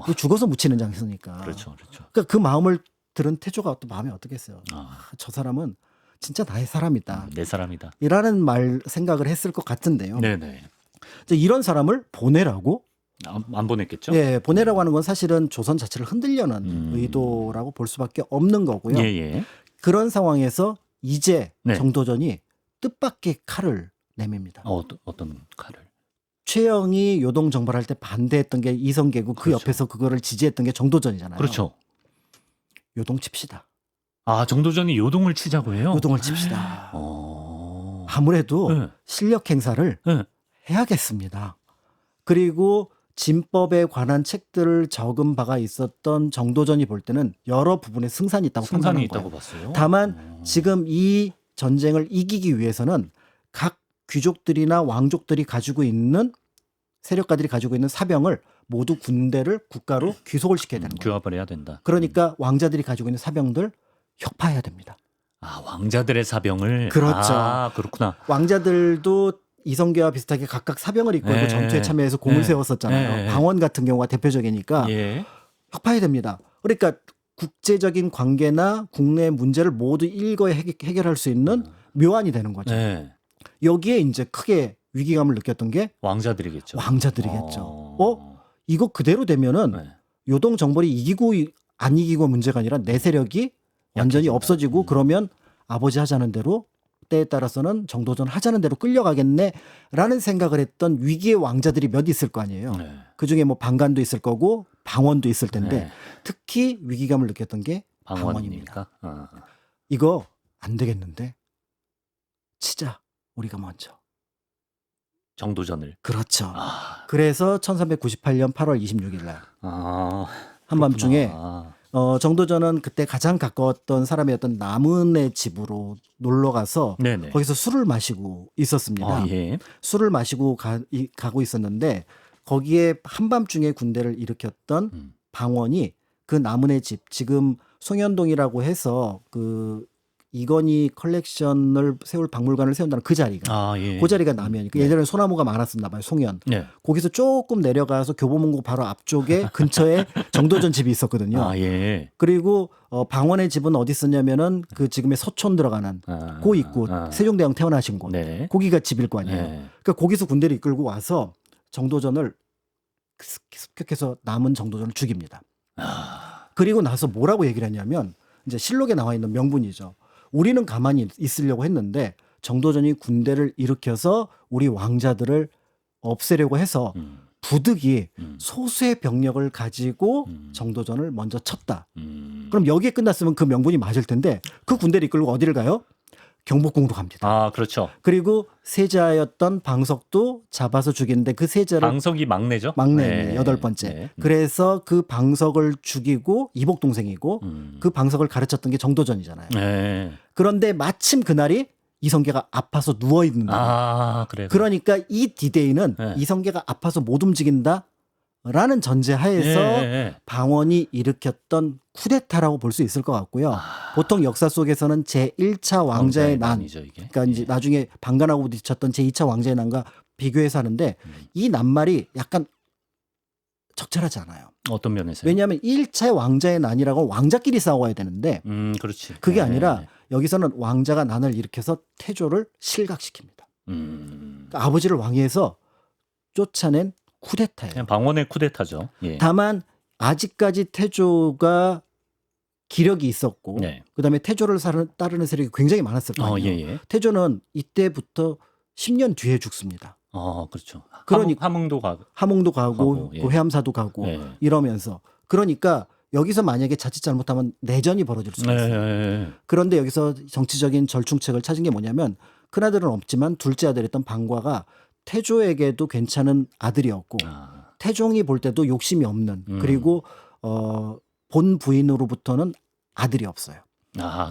이게 죽어서 묻히는 장소니까. 그렇죠. 그러니까 그 마음을 들은 태조가 또 마음이 어떻겠어요. 저 사람은 진짜 나의 사람이다. 내 사람이다. 이라는 말 생각을 했을 것 같은데요. 네네. 이제 이런 사람을 보내라고? 안 보냈겠죠? 예, 보내라고 하는 건 사실은 조선 자체를 흔들려는 의도라고 볼 수밖에 없는 거고요. 예. 그런 상황에서 이제 네. 정도전이 뜻밖의 칼을 내밉니다. 어떤 칼을? 최영이 요동 정벌할 때 반대했던 게 이성계고 그 그렇죠. 옆에서 그거를 지지했던 게 정도전이잖아요. 그렇죠. 요동 칩시다. 정도전이 요동을 치자고 해요? 요동을 칩시다. 어. 아무래도 네. 실력 행사를 네. 해야겠습니다. 그리고 진법에 관한 책들을 적은 바가 있었던 정도전이 볼 때는 여러 부분에 승산이 있다고 승산이 판단한 있다고 거예요. 봤어요. 다만 지금 이 전쟁을 이기기 위해서는 각 귀족들이나 왕족들이 가지고 있는 세력가들이 가지고 있는 사병을 모두 군대를 국가로 귀속을 시켜야 되는 거예요. 규합을 해야 된다. 그러니까 왕자들이 가지고 있는 사병들 혁파해야 됩니다. 왕자들의 사병을. 그렇죠. 그렇구나. 왕자들도 이성계와 비슷하게 각각 사병을 이끌고 네. 전투에 참여해서 공을 네. 세웠었잖아요. 네. 방원 같은 경우가 대표적이니까 예. 혁파해야 됩니다. 그러니까 국제적인 관계나 국내 문제를 모두 일거에 해결할 수 있는 묘안이 되는 거죠. 네. 여기에 이제 크게 위기감을 느꼈던 게 왕자들이겠죠. 왕자들이겠죠. 이거 그대로 되면은 네. 요동 정벌이 이기고 안 이기고 문제가 아니라 내 세력이 완전히 약해진다. 없어지고 그러면 아버지 하자는 대로 때에 따라서는 정도전 하자는 대로 끌려가겠네라는 생각을 했던 위기의 왕자들이 몇 있을 거 아니에요. 네. 그중에 뭐 방간도 있을 거고 방원도 있을 텐데 네. 특히 위기감을 느꼈던 게 방원입니다. 방언입니까? 이거 안 되겠는데 치자 우리가 먼저. 정도전을. 그렇죠. 그래서 1398년 8월 26일 날 한밤중에 그렇구나. 정도전은 그때 가장 가까웠던 사람이었던 남은의 집으로 놀러 가서 네네. 거기서 술을 마시고 있었습니다. 예. 술을 마시고 가고 있었는데 거기에 한밤중에 군대를 일으켰던 방원이 그 남은의 집 지금 송현동이라고 해서 그 이건희 컬렉션을 세울 박물관을 세운다는 그 자리가 예. 그 자리가 남현이니까 예전에 소나무가 많았었나 봐요. 송현. 네. 거기서 조금 내려가서 교보문고 바로 앞쪽에 근처에 정도전 집이 있었거든요. 예. 그리고 방원의 집은 어디 있었냐면은 그 지금의 서촌 들어가는 고 입구 세종대왕 태어나신 곳. 네. 거기가 집일 거 아니에요. 네. 그러니까 거기서 군대를 이끌고 와서 정도전을 습격해서 남은 정도전을 죽입니다. 그리고 나서 뭐라고 얘기를 했냐면 이제 실록에 나와 있는 명분이죠. 우리는 가만히 있으려고 했는데 정도전이 군대를 일으켜서 우리 왕자들을 없애려고 해서 부득이 소수의 병력을 가지고 정도전을 먼저 쳤다. 그럼 여기에 끝났으면 그 명분이 맞을 텐데 그 군대를 이끌고 어디를 가요? 경복궁으로 갑니다. 그렇죠. 그리고 세자였던 방석도 잡아서 죽이는데 그 세자를 방석이 막내죠? 막내 여덟 번째. 네. 그래서 그 방석을 죽이고 이복 동생이고 그 방석을 가르쳤던 게 정도전이잖아요. 네. 그런데 마침 그날이 이성계가 아파서 누워 있는 날. 그래. 그러니까 이 디데이는 네. 이성계가 아파서 못 움직인다라는 전제하에서 방원이 일으켰던 쿠데타라고 볼 수 있을 것 같고요. 보통 역사 속에서는 제1차 왕자의 난, 난이죠, 이게. 그러니까 이제 나중에 방간하고 부딪혔던 제2차 왕자의 난과 비교해서 하는데 이 낱말이 약간 적절하지 않아요. 어떤 면에서요? 왜냐하면 1차 왕자의 난이라고 왕자끼리 싸워야 되는데 그렇지. 그게 아니라 여기서는 왕자가 난을 일으켜서 태조를 실각시킵니다. 그러니까 아버지를 왕위에서 쫓아낸 쿠데타예요. 그냥 방언의 쿠데타죠. 예. 다만 아직까지 태조가 기력이 있었고 네. 그다음에 태조를 따르는 세력이 굉장히 많았을 거 아니에요. 예. 태조는 이때부터 10년 뒤에 죽습니다. 그렇죠. 그러니까 함흥도 가고. 함흥도 가고 가고, 예. 또 해암사도 가고 예. 이러면서 그러니까 여기서 만약에 자칫 잘못하면 내전이 벌어질 수가 있어요. 예. 그런데 여기서 정치적인 절충책을 찾은 게 뭐냐면 큰아들은 없지만 둘째 아들이었던 방과가 태조에게도 괜찮은 아들이었고 태종이 볼 때도 욕심이 없는 그리고 본 부인으로부터는 아들이 없어요.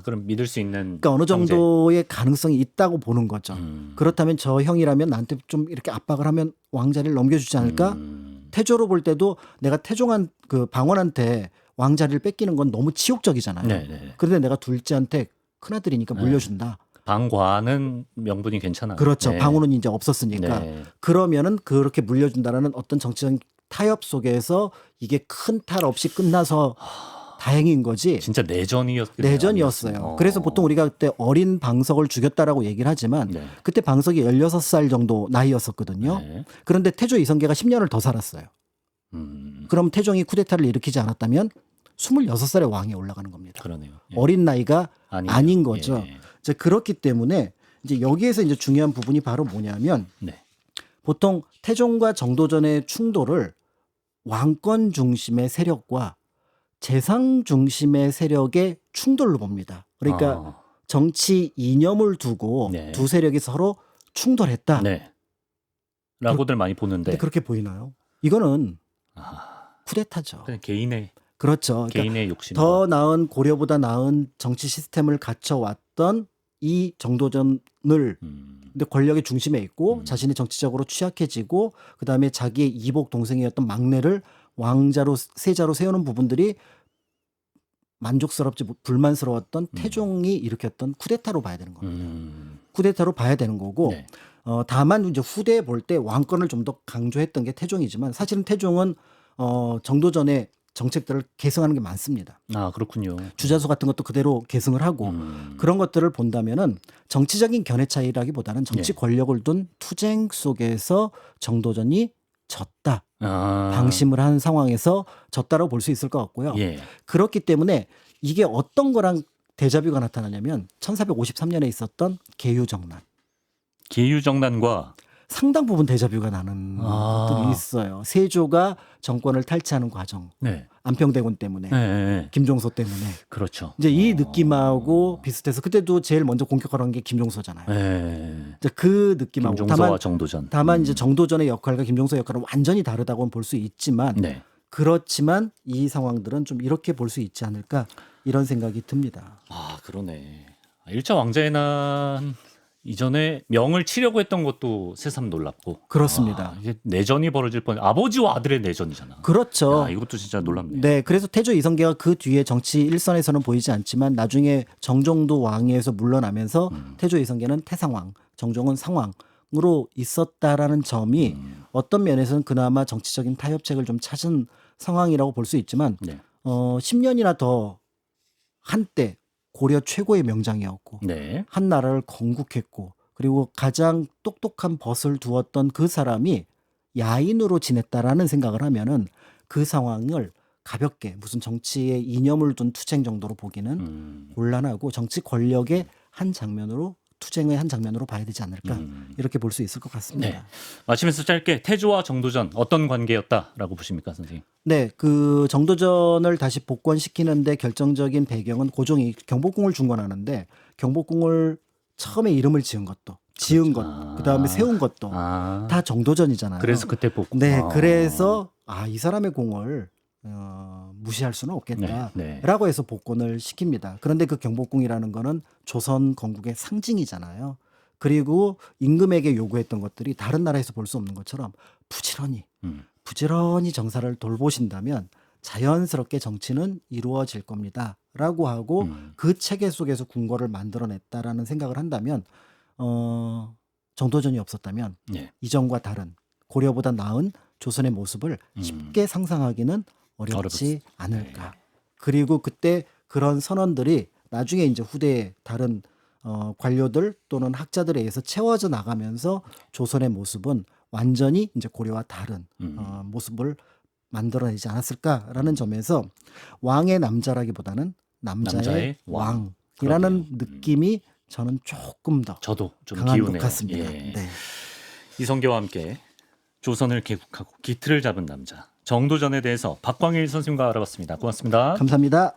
그럼 믿을 수 있는 그러니까 어느 형제. 정도의 가능성이 있다고 보는 거죠. 음. 그렇다면 저 형이라면 나한테 좀 이렇게 압박을 하면 왕자리를 넘겨주지 않을까? 음. 태조로 볼 때도 내가 태종한 그 방원한테 왕자리를 뺏기는 건 너무 치욕적이잖아요. 네. 그런데 내가 둘째한테 큰아들이니까 물려준다. 방과는 명분이 괜찮아요. 그렇죠. 네. 방원은 이제 없었으니까. 네. 그러면은 그렇게 물려준다라는 어떤 정치적 타협 속에서 이게 큰 탈 없이 끝나서 다행인 거지. 진짜 내전이었겠네요. 내전이었어요. 그래서 보통 우리가 그때 어린 방석을 죽였다라고 얘기를 하지만 네. 그때 방석이 16살 정도 나이였었거든요. 네. 그런데 태조 이성계가 10년을 더 살았어요. 그럼 태종이 쿠데타를 일으키지 않았다면 26살에 왕에 올라가는 겁니다. 그러네요. 예. 어린 나이가 아니에요. 아닌 거죠. 예. 이제 그렇기 때문에 이제 여기에서 이제 중요한 부분이 바로 뭐냐면 네. 보통 태종과 정도전의 충돌을 왕권 중심의 세력과 재상 중심의 세력의 충돌로 봅니다. 그러니까 정치 이념을 두고 네. 두 세력이 서로 충돌했다. 네. 라고들 많이 보는데 근데 그렇게 보이나요? 이거는 쿠데타죠. 그냥 개인의 그렇죠. 그러니까 개인의 욕심. 더 나은 고려보다 나은 정치 시스템을 갖춰왔던 이 정도전을 근데 권력의 중심에 있고 자신이 정치적으로 취약해지고 그다음에 자기의 이복 동생이었던 막내를 왕자로 세자로 세우는 부분들이 만족스럽지 불만스러웠던 태종이 일으켰던 쿠데타로 봐야 되는 겁니다. 쿠데타로 봐야 되는 거고 네. 다만 이제 후대에 볼 때 왕권을 좀 더 강조했던 게 태종이지만 사실은 태종은 정도전의 정책들을 계승하는 게 많습니다. 그렇군요. 주자수 같은 것도 그대로 계승을 하고 그런 것들을 본다면은 정치적인 견해 차이라기보다는 정치 권력을 둔 투쟁 속에서 정도전이 졌다. 방심을 한 상황에서 졌다라고 볼 수 있을 것 같고요. 예. 그렇기 때문에 이게 어떤 거랑 대자뷰가 나타나냐면 1453년에 있었던 계유정난. 계유정난과 상당 부분 대자뷰가 나는 것들이 있어요. 세조가 정권을 탈취하는 과정. 네. 안평대군 때문에. 네. 김종서 때문에. 그렇죠. 이제 이 느낌하고 비슷해서 그때도 제일 먼저 공격하는 게 김종서잖아요. 네. 이제 그 느낌하고 김종서와 정도전. 다만 이제 정도전의 역할과 김종서 역할은 완전히 다르다고는 볼 수 있지만 네. 그렇지만 이 상황들은 좀 이렇게 볼 수 있지 않을까 이런 생각이 듭니다. 그러네. 1차 왕자의 난 이전에 명을 치려고 했던 것도 새삼 놀랍고. 그렇습니다. 이게 내전이 벌어질 뻔. 아버지와 아들의 내전이잖아. 그렇죠. 이것도 진짜 놀랍네요. 네, 그래서 태조 이성계가 그 뒤에 정치 일선에서는 보이지 않지만 나중에 정종도 왕위에서 물러나면서 태조 이성계는 태상왕, 정종은 상왕으로 있었다라는 점이 어떤 면에서는 그나마 정치적인 타협책을 좀 찾은 상황이라고 볼 수 있지만 네. 10년이나 더 한때 고려 최고의 명장이었고 네. 한 나라를 건국했고 그리고 가장 똑똑한 벗을 두었던 그 사람이 야인으로 지냈다라는 생각을 하면은 그 상황을 가볍게 무슨 정치에 이념을 둔 투쟁 정도로 보기는 곤란하고 정치 권력의 한 장면으로 투쟁의 한 장면으로 봐야 되지 않을까 이렇게 볼 수 있을 것 같습니다. 네. 마치면서 짧게 태조와 정도전 어떤 관계였다라고 보십니까, 선생님? 네, 그 정도전을 다시 복권시키는데 결정적인 배경은 고종이 경복궁을 중건하는데 경복궁을 처음에 이름을 지은 것도 지은 것, 그다음에 세운 것도 다 정도전이잖아요. 그래서 그때 복권. 네, 그래서 이 사람의 공을 무시할 수는 없겠다라고 네. 해서 복권을 시킵니다. 그런데 그 경복궁이라는 거는 조선 건국의 상징이잖아요. 그리고 임금에게 요구했던 것들이 다른 나라에서 볼 수 없는 것처럼 부지런히 정사를 돌보신다면 자연스럽게 정치는 이루어질 겁니다라고 하고 그 체계 속에서 궁궐을 만들어냈다라는 생각을 한다면 정도전이 없었다면 이전과 다른 고려보다 나은 조선의 모습을 쉽게 상상하기는 어렵지 않을까. 그리고 그때 그런 선언들이 나중에 이제 후대에 다른 관료들 또는 학자들에 의해서 채워져 나가면서 조선의 모습은 완전히 이제 고려와 다른 모습을 만들어내지 않았을까라는 점에서 왕의 남자라기보다는 남자의 남자의 왕이라는 그러네요. 느낌이 저는 조금 더 저도 좀 강한 것 기우네요. 같습니다. 예. 네. 이성계와 함께 조선을 개국하고 기틀을 잡은 남자 정도전에 대해서 박광일 선생님과 알아봤습니다. 고맙습니다. 감사합니다.